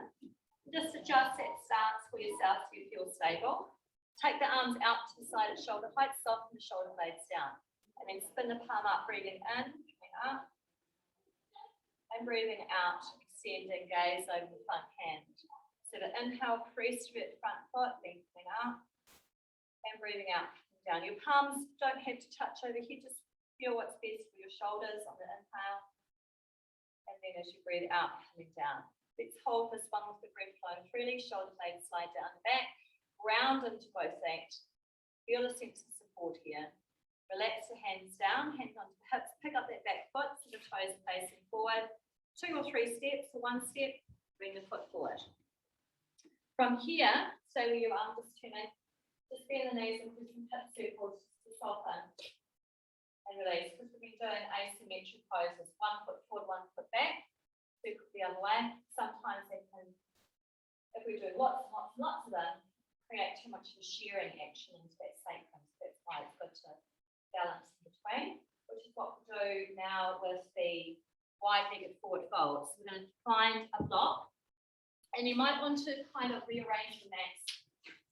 [SPEAKER 2] Just adjust that stance for yourself so you feel stable. Take the arms out to the side at shoulder height, soften the shoulder blades down. And then spin the palm up, breathing in, coming up. And breathing out, extending, gaze over the front hand. So the inhale, press through the front foot, lengthening up. And breathing out, coming down. Your palms don't have to touch over here, just feel what's best for your shoulders on the inhale. And then as you breathe out, coming down. Let's hold this one with the breath flowing freely. Shoulder blades slide down the back. Round into both feet. Feel a sense of support here. Relax the hands down, hands onto the hips. Pick up that back foot so the toes are facing forward. 2 or 3 steps, so 1 step, bring the foot forward. From here, so with your arms just turning, just bend the knees and do some hip circles to soften. And release, because we've been doing asymmetric poses. 1 foot forward, 1 foot back. Circle the other way. Sometimes they can, if we do lots and lots and lots of them, create too much of a shearing action into that sacrum. So that's why it's good to balance in between, which is what we'll do now with the wide-legged forward fold. So we're going to find a block, and you might want to kind of rearrange the mats,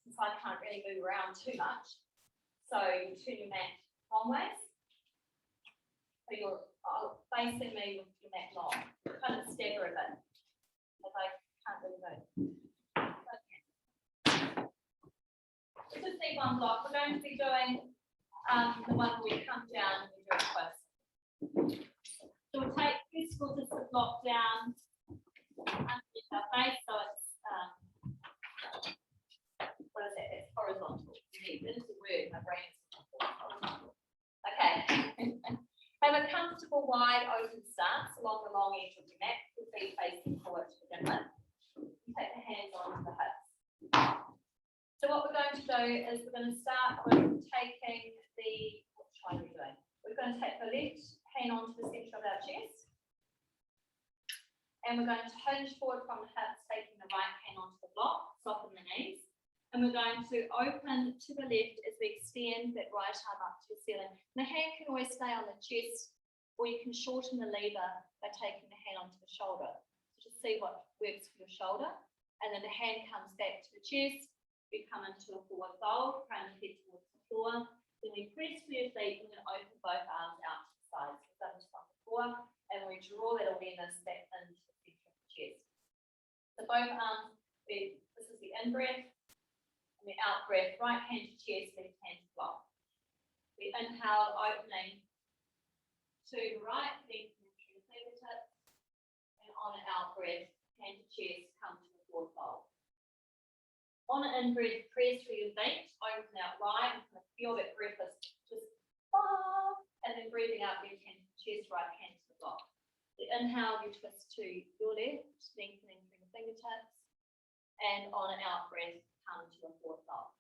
[SPEAKER 2] since I can't really move around too much. So you turn your mat long ways. So you're facing me with your mat long. Kind of stagger a bit, as I can't really move. Okay. So just need one block. We're going to be doing the one where we come down and we do a twist. So we'll take this, we'll just block down underneath our face, so it's what is that? It's horizontal. This is a word, my brain is horizontal. Okay. Have a comfortable wide open stance along the long edge of your mat, your feet facing forward to begin with. Take the hands onto the hips. So what we're going to do is we're going to start with taking the, what try are we doing? We're going to take the left hand onto the centre of our chest. And we're going to hinge forward from the hips, taking the right hand onto the block, soften the knees. And we're going to open to the left as we extend that right arm up to the ceiling. And the hand can always stay on the chest, or you can shorten the lever by taking the hand onto the shoulder. So just see what works for your shoulder. And then the hand comes back to the chest. We come into a forward fold, crown the head towards the floor. Then we press through your feet. We're going to open both arms out to the sides. We've done this one before. And we draw that awareness back into the centre of the chest. So both arms, this is the in-breath. And the out breath, right hand to chest, left hand to block. We inhale, opening to the right, lengthening through the fingertips. And on an out breath, hand to chest, come to the forward fold. On an in breath, press through your feet, open out wide, and kind of feel that breath is just and then breathing out, left hand to chest, right hand to the block. The inhale, you twist to your left, lengthening through the fingertips. And on an out breath, come to a forward fold.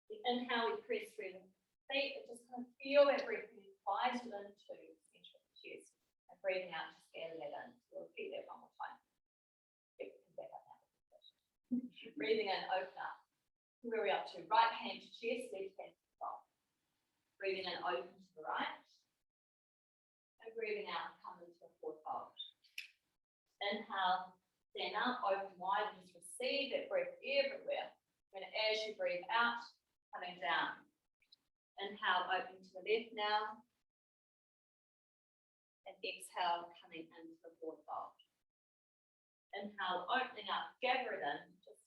[SPEAKER 2] The inhale, we press through the feet, and just kind of feel that breath being vital into the centre of the chest. And breathing out, just gather that in. So we'll repeat that one more time. Yep, back up now. Breathing in, open up. Where are we up to? Right hand to chest, left hand to the block. Breathing in, open to the right. And breathing out, come into a forward fold. Inhale, stand up, open wide, and just receive that breath everywhere. And as you breathe out, coming down. Inhale, open to the left now. And exhale, coming into the forward fold. Inhale, opening up, gather it in. Just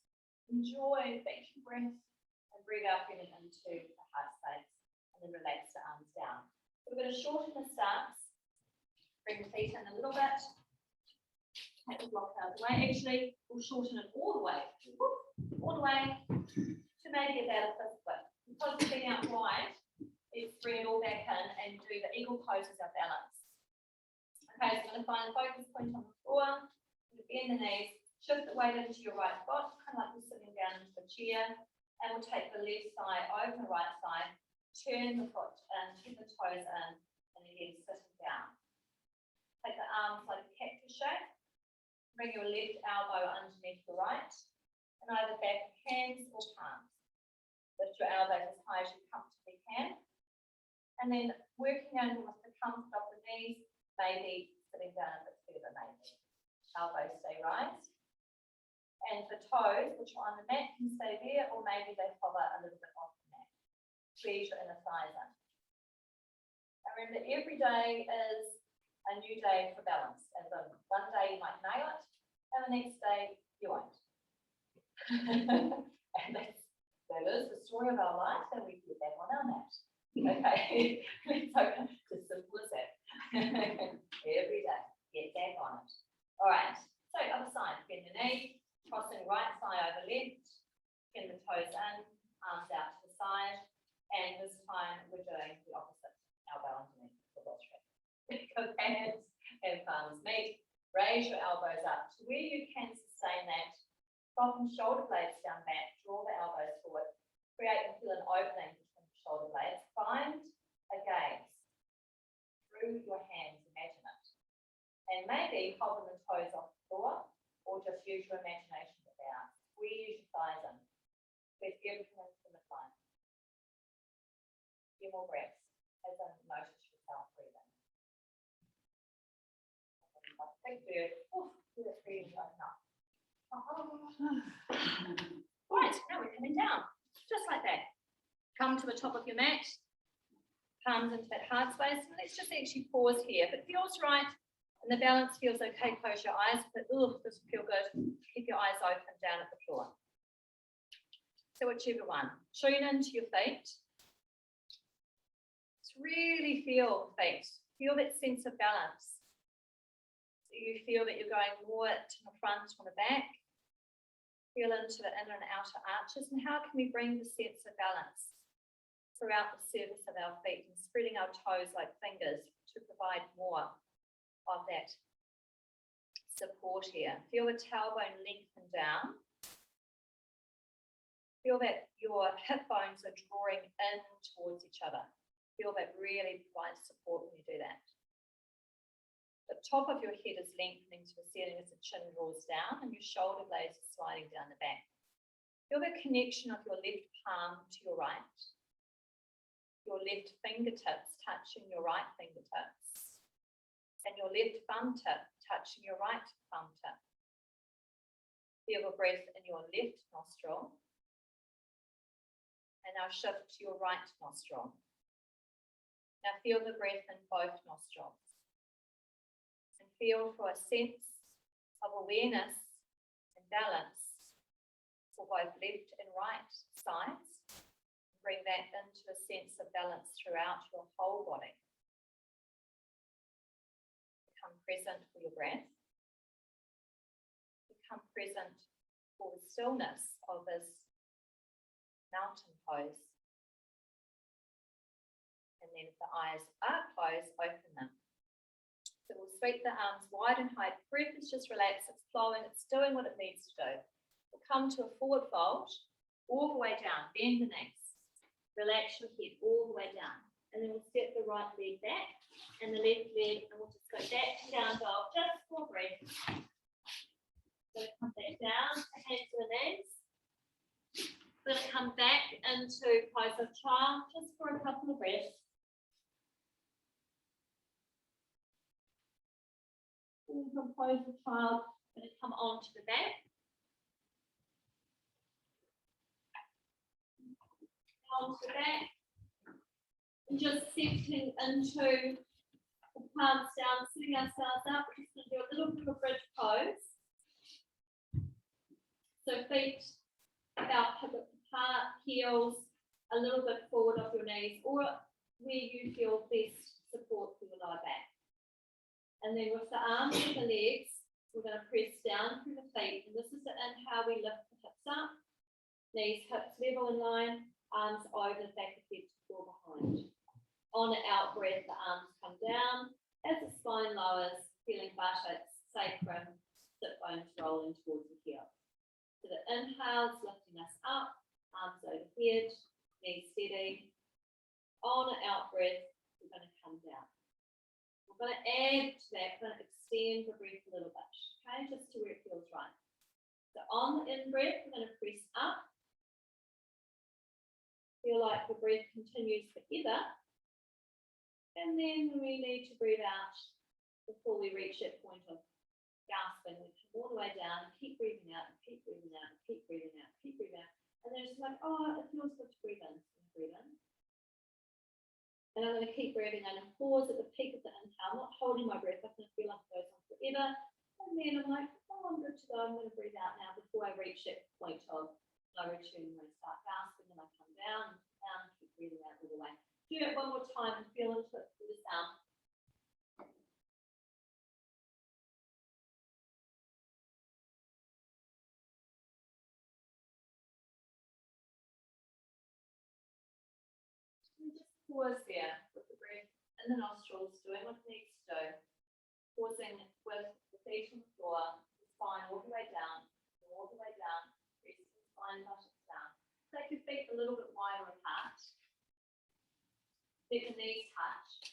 [SPEAKER 2] enjoy that breath. And breathe out, getting into the heart space. And then relax the arms down. So we're going to shorten the stance. Bring the feet in a little bit. Take the block out of the way. Actually, we'll shorten it all the way to maybe about a fifth width. Because we're being out wide, let's bring it all back in and do the eagle pose as our balance. Okay, so I'm going to find a focus point on the floor. Bend the knees, shift the weight into your right foot, kind of like you're sitting down into a chair. And we'll take the left side, open the right side, turn the foot in, turn the toes in, and the head sitting down. Take the arms like a cactus shape. Bring your left elbow underneath the right, and either back of hands or palms. Lift your elbows as high as you comfortably can. And then working under with the comfort of the knees, maybe sitting down a bit further, maybe. Elbows stay right. And the toes, which are on the mat, can stay there, or maybe they hover a little bit off the mat. Squeeze your inner thighs in. And remember, every day is a new day for balance. As in, one day you might nail it, and the next day you won't. And that is the story of our life, and we get that on our mat. Okay, so it's as simple as that. Every day, get back on it. All right, so other side, bend the knee, crossing right thigh over left, pin the toes in, arms out to the side, and this time we're doing the opposite, elbow underneath the rostrum. Go hands and palms meet, raise your elbows up to where you can sustain that, soften shoulder blades down back, draw the elbows forward, create and feel an opening between the shoulder blades, find a gaze through your hands, imagine it, and maybe holding the toes off the floor, or just use your imagination with that. Squeeze your thighs in, with everything from the spine. Few more breaths, as in notice yourself breathing. Big bird. Oh, that's breathing enough. Right, now we're coming down, just like that. Come to the top of your mat, palms into that heart space, and let's just actually pause here. If it feels right and the balance feels okay, close your eyes. But this will feel good. Keep your eyes open down at the floor. So whichever one. Tune into your feet. Just really feel the feet. Feel that sense of balance. You feel that you're going more to the front or the back. Feel into the inner and outer arches. And how can we bring the sense of balance throughout the surface of our feet and spreading our toes like fingers to provide more of that support here. Feel the tailbone lengthen down. Feel that your hip bones are drawing in towards each other. Feel that really provides support when you do that. The top of your head is lengthening to the ceiling as the chin draws down and your shoulder blades are sliding down the back. Feel the connection of your left palm to your right. Your left fingertips touching your right fingertips. And your left thumb tip touching your right thumb tip. Feel the breath in your left nostril. And now shift to your right nostril. Now feel the breath in both nostrils. Feel for a sense of awareness and balance for both left and right sides. Bring that into a sense of balance throughout your whole body. Become present for your breath. Become present for the stillness of this mountain pose. And then if the eyes are closed, open them. So we'll sweep the arms wide and high. Breath is just relaxed, it's flowing, it's doing what it needs to do. We'll come to a forward fold, all the way down, bend the knees. Relax your head all the way down. And then we'll step the right leg back and the left leg, and we'll just go back to down dog, just for breath. So come back down, hands to the knees. We're going to come back into pose of child, just for a couple of breaths. From pose of child, I'm going to come on to the back. On to the back. And just settling into the palms down, sitting ourselves up. We're just going to do a little bit of a bridge pose. So feet about hip width apart, heels a little bit forward of your knees, or where you feel best support for your lower back. And then with the arms and the legs, we're going to press down through the feet. And this is the inhale, we lift the hips up, knees, hips level in line, arms over, back of head to floor behind. On an out breath, the arms come down as the spine lowers, feeling buttocks, sacrum, sit bones rolling towards the heel. So the inhale is lifting us up, arms overhead, knees steady. On an out breath, we're going to come down. I'm going to add to that, I'm going to extend the breath a little bit, okay, just to where it feels right. So on the in-breath, we're going to press up. Feel like the breath continues forever. And then we need to breathe out before we reach that point of gasping. We come all the way down, keep breathing out, and keep breathing out, and keep breathing out, keep breathing out. And then it's like, oh, it feels good to breathe in. Breathe in. And I'm going to keep breathing in and pause at the peak of the inhale. I'm not holding my breath. I'm going to feel like it goes on forever. And then I'm like, oh, I'm good to go. I'm going to breathe out now before I reach that point of no return. When I start gasping, and I come down, keep breathing out all the way. Do it one more time and feel into it for the sound. And just pause there with the breath in the nostrils, doing what it needs to do. Pausing with the feet on the floor, the spine all the way down, press the spine buttons down. Take your feet a little bit wider apart. Let the knees touch.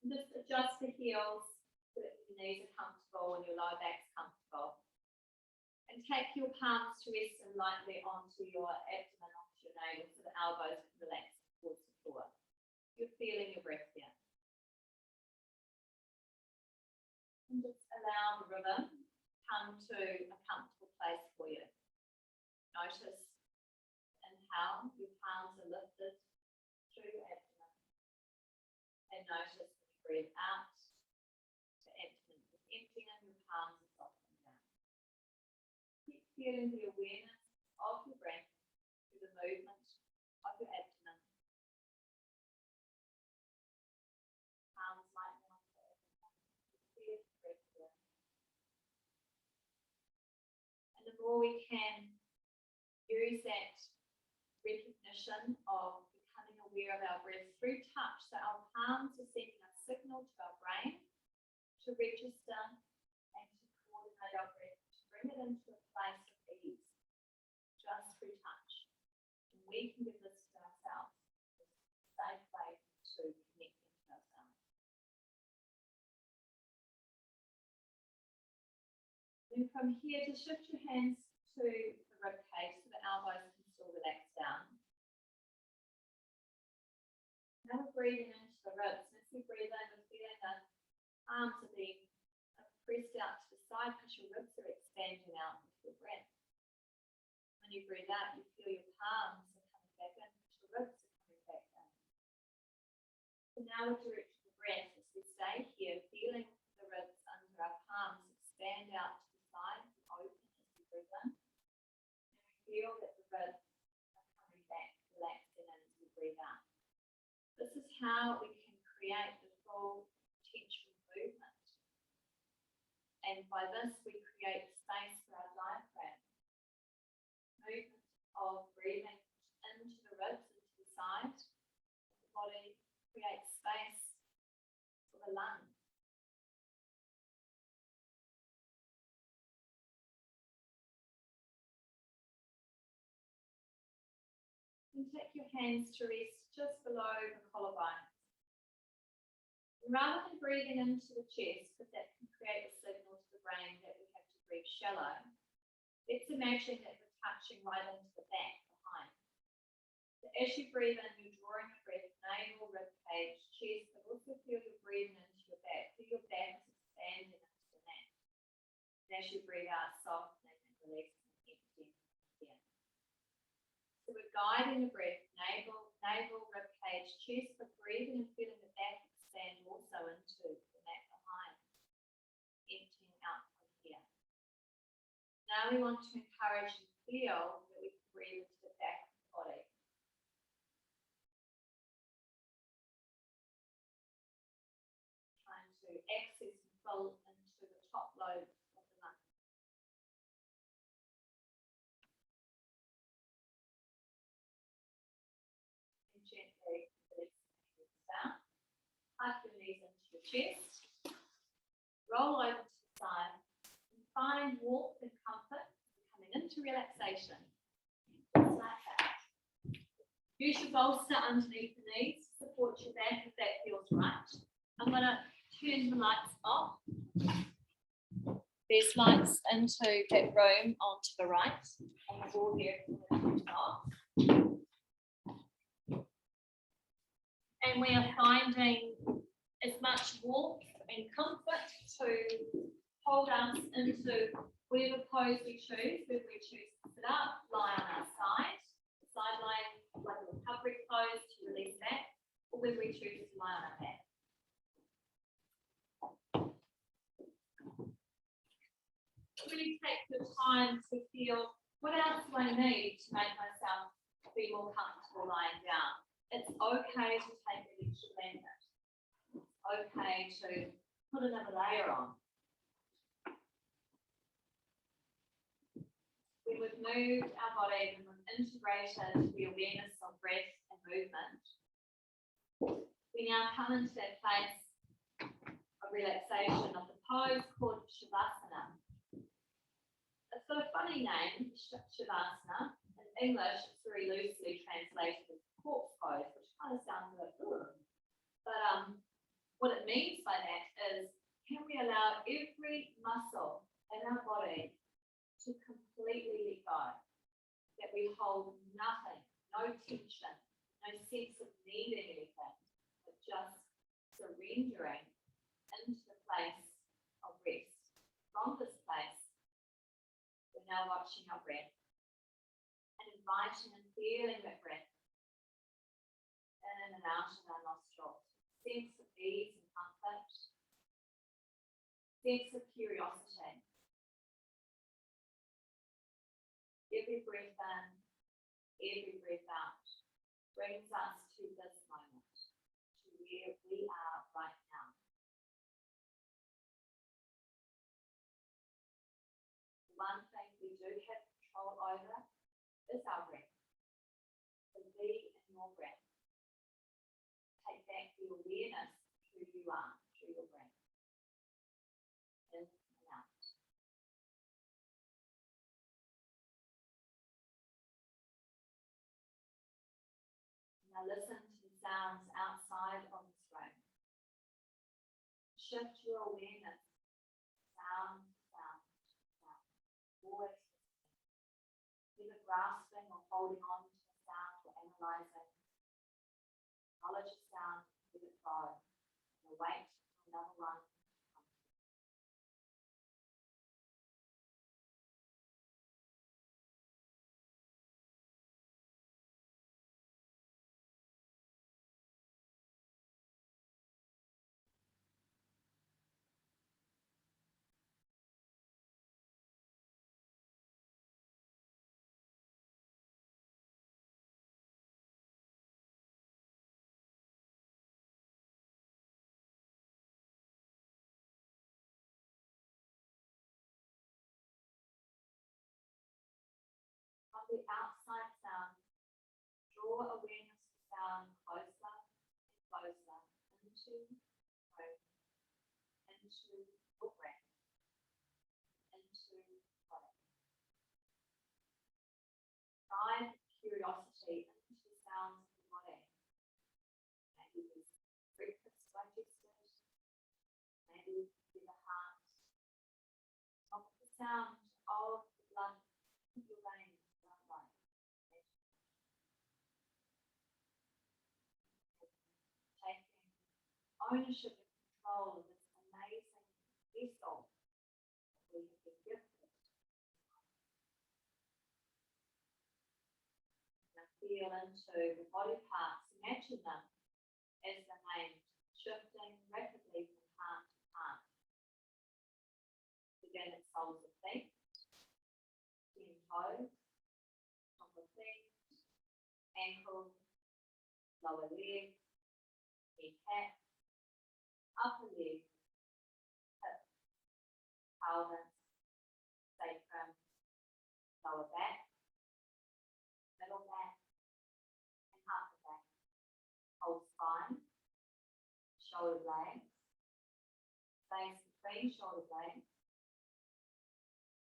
[SPEAKER 2] And just adjust the heels so that your knees are comfortable and your lower back's comfortable. And take your palms to rest them lightly onto your abdomen, onto your navel, so the elbows can relax towards the floor. You're feeling your breath here. And just allow the rhythm to come to a comfortable place for you. Notice, inhale, your palms are lifted through your abdomen. And notice when you breathe out, the abdomen is emptying and your palms are softening down. Keep feeling the awareness of your breath through the movement of your abdomen. Palms lightly onto the abdomen. Feel the breath here. And the more we can use that recognition of becoming aware of our breath through touch, so our palms are sending a signal to our brain to register and to coordinate our breath, to bring it into a place of ease, just through touch. And we can give this to ourselves, a safe way to connect into ourselves. And from here, to shift your hands to the rib cage so the elbows can still relax down. Now we're breathing into the ribs. As we breathe in, we're feeling the arms are being pressed out to the side because your ribs are expanding out with your breath. When you breathe out, you feel your palms are coming back in because your ribs are coming back in. So now we're directing the breath as we stay here, feeling the ribs under our palms expand out to the sides and open as we breathe in. And we feel that the ribs are coming back, relaxing in as we breathe out. This is how we can create the full potential movement. And by this, we create space for our diaphragm. Movement of breathing into the ribs, into the side of the body, creates space for the lungs. And take your hands to rest just below the collarbone. And rather than breathing into the chest, because that can create a signal to the brain that we have to breathe shallow, let's imagine that we're touching right into the back behind. So as you breathe in, you're drawing your breath, navel, rib cage, chest, but also feel you're breathing into your back. Feel your back is expanding into the mat. And as you breathe out, softening and releasing and emptying here. So we're guiding the breath, navel, rib cage, chest, but breathing and feeling the back expand also into the mat behind, emptying out from here. Now we want to encourage and feel that we can breathe into the back of the body. Trying to access and fill into the top lobe of the lung. And gently release the hands down. Tuck your knees into your chest. Roll over to the side. And find warmth and comfort coming into relaxation. Just like that. Use your bolster underneath the knees to support your back if that feels right. I'm going to
[SPEAKER 1] turn the lights off. There's lights into that room onto the right, on the wall here on the top. And we are finding as much warmth and comfort to hold us into whatever pose we choose, whether we choose to sit up, lie on our side lying, like a recovery pose to release that, or whether we choose to lie on our back. Really take the time to feel, what else do I need to make myself be more comfortable lying down? It's okay to take an extra blanket. It's okay to put another layer on. When we've moved our body and we've integrated the awareness of breath and movement, we now come into that place of relaxation of the pose called Shavasana. It's got a funny name, Shavasana. In English, it's very loosely translated as corpse pose, which kind of sounds a bit ugh. But what it means by that is, can we allow every muscle in our body to completely let go? That we hold nothing, no tension, no sense of needing anything, but just surrendering into the place of rest. From this place, we're now watching our breath and inviting and feeling that breath in and out of our nostrils. Sense of ease and comfort, sense of curiosity. Every breath in, every breath out brings us to this moment, to where we are right now. The one thing we do have control over is our breath. So be in your breath. Take back the awareness of who you are through your breath. In and out. Now listen to the sounds outside of this room. Shift your awareness. Sound, sound, sound. Always listening. Never grasping or holding on to the sound or analysing. Acknowledge the sound, let it go, and wait for another one to come. On the outside sound, draw awareness of sound closer and closer into your breath, into body. Drive curiosity into the sounds of the body. Maybe there's breakfast digested, maybe with the heart. Of the sound of the blood in your veins. Ownership and control of this amazing vessel that we have been gifted. Now feel into the body parts, imagine them as the named, shifting rapidly from part to part. Begin at soles of feet, 10 toes, top of feet, ankles, lower legs, kneecap, upper leg, hips, pelvis, sacrum, lower back, middle back, and upper back. Whole spine, shoulder blades, space between shoulder blades,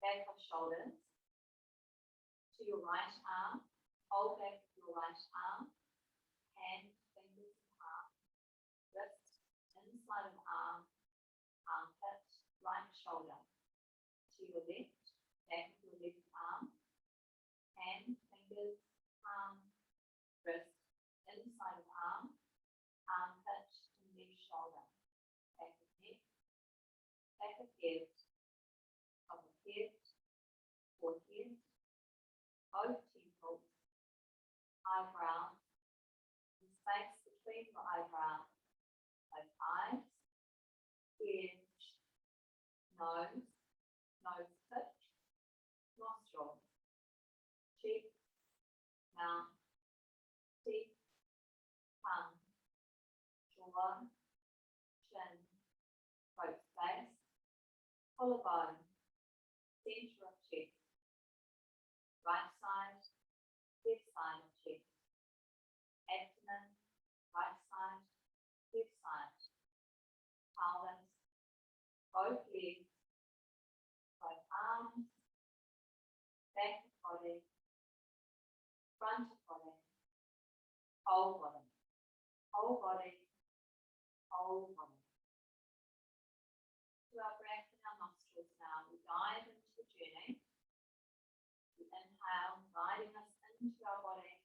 [SPEAKER 1] back of shoulders, to your right arm, hold back your right arm, hand, fingers, and palm, wrist, inside of arm,
[SPEAKER 2] shoulder to your left, back of your left arm, hand, fingers, palm, wrist, inside of arm, armpit, and left shoulder, back of neck, back of head, top of head, forehead, both temples, eyebrows, the space between the eyebrows, both eyes, ears, nose, nose pitch, nostrils, cheeks, mouth, teeth, tongue, jaw, chin, throat space, collarbone, center of chest, right side, left side of chest, abdomen, right side, left side, pelvis, both legs, both arms, back of body, front of body, whole body, whole body, whole body. To our breath and our nostrils now, we dive into the journey. We inhale, guiding us into our body.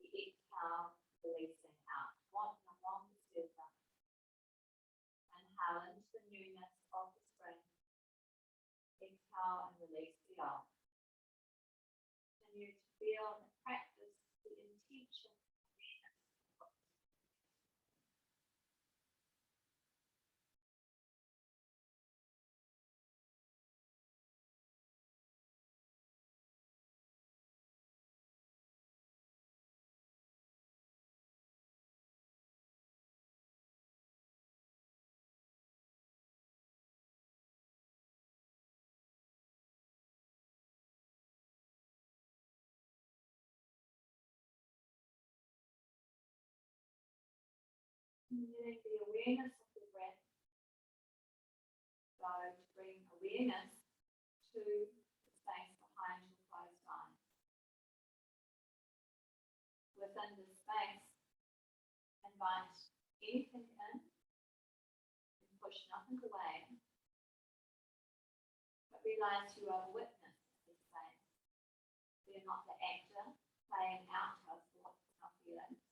[SPEAKER 2] We exhale, releasing out. What no longer serves us. Inhale into the newness of the spring. Exhale and release the old. Continue to feel and practice the intention of awareness. Continuing the awareness of the breath. So to bring awareness to the space behind your closed eyes. Within the space, invite anything in and push nothing away. But realize you are the witness of this space. We are not the actor playing out of what's our feelings.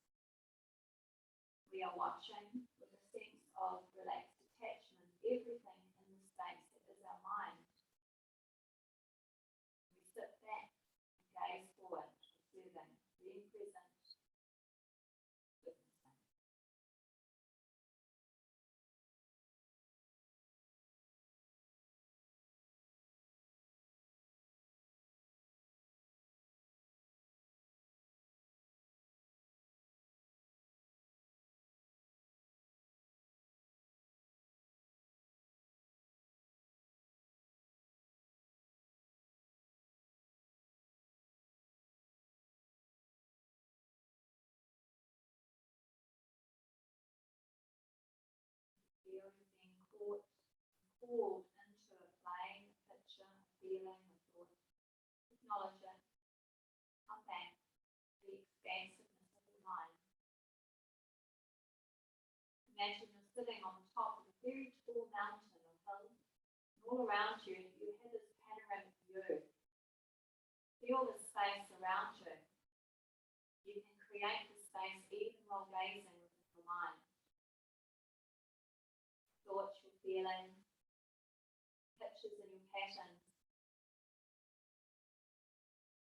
[SPEAKER 2] We are watching with a sense of relaxed attachment, everything in the space that is our mind. We sit back and gaze forward, observing, being present, witnessing. Feeling being caught and pulled into a flame, a picture, a feeling, a thought. Acknowledge it. Come back to the expansiveness of the mind. Imagine you're sitting on the top of a very tall mountain or hill, and all around you, you have this panoramic view. Feel the space around you. You can create the space even while gazing within the mind. Thoughts you're feeling, pictures in your patterns.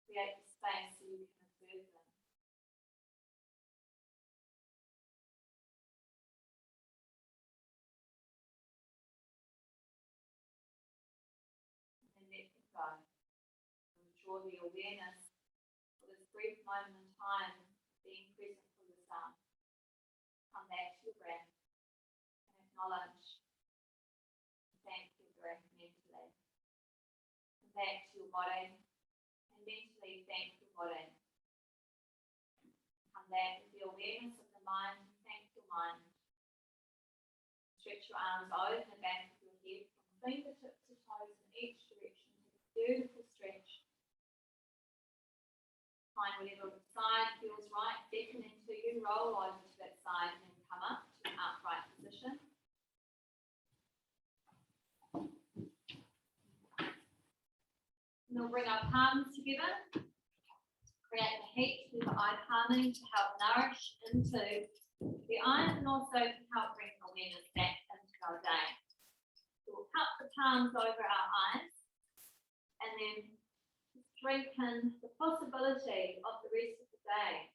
[SPEAKER 2] Create the space so you can observe them. And then let them go. And draw the awareness for this brief moment in time, being present for yourself. Come back to your breath and acknowledge. Thank your breath mentally. Come back to your body and mentally thank your body. Come back with the awareness of the mind and thank your mind. Stretch your arms over the back of your head from fingertips to toes in each direction. Beautiful stretch. Find whatever side feels right, beckoning to you, roll over to that side and then come up to an upright position. We'll bring our palms together, create the heat through the eye palming to help nourish into the eyes and also to help bring awareness back into our day. So we'll cup the palms over our eyes and then strengthen the possibility of the rest of the day.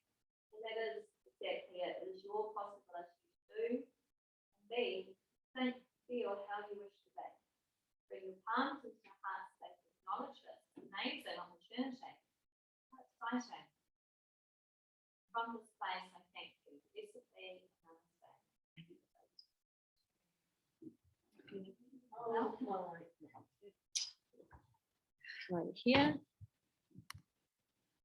[SPEAKER 2] And that is exactly it. It is your possibility to do and be, think, feel how you wish to be. Bring your palms into your heart space to acknowledge this amazing opportunity. How exciting. From this place, I thank you. Discipline and namaste.
[SPEAKER 3] Right here.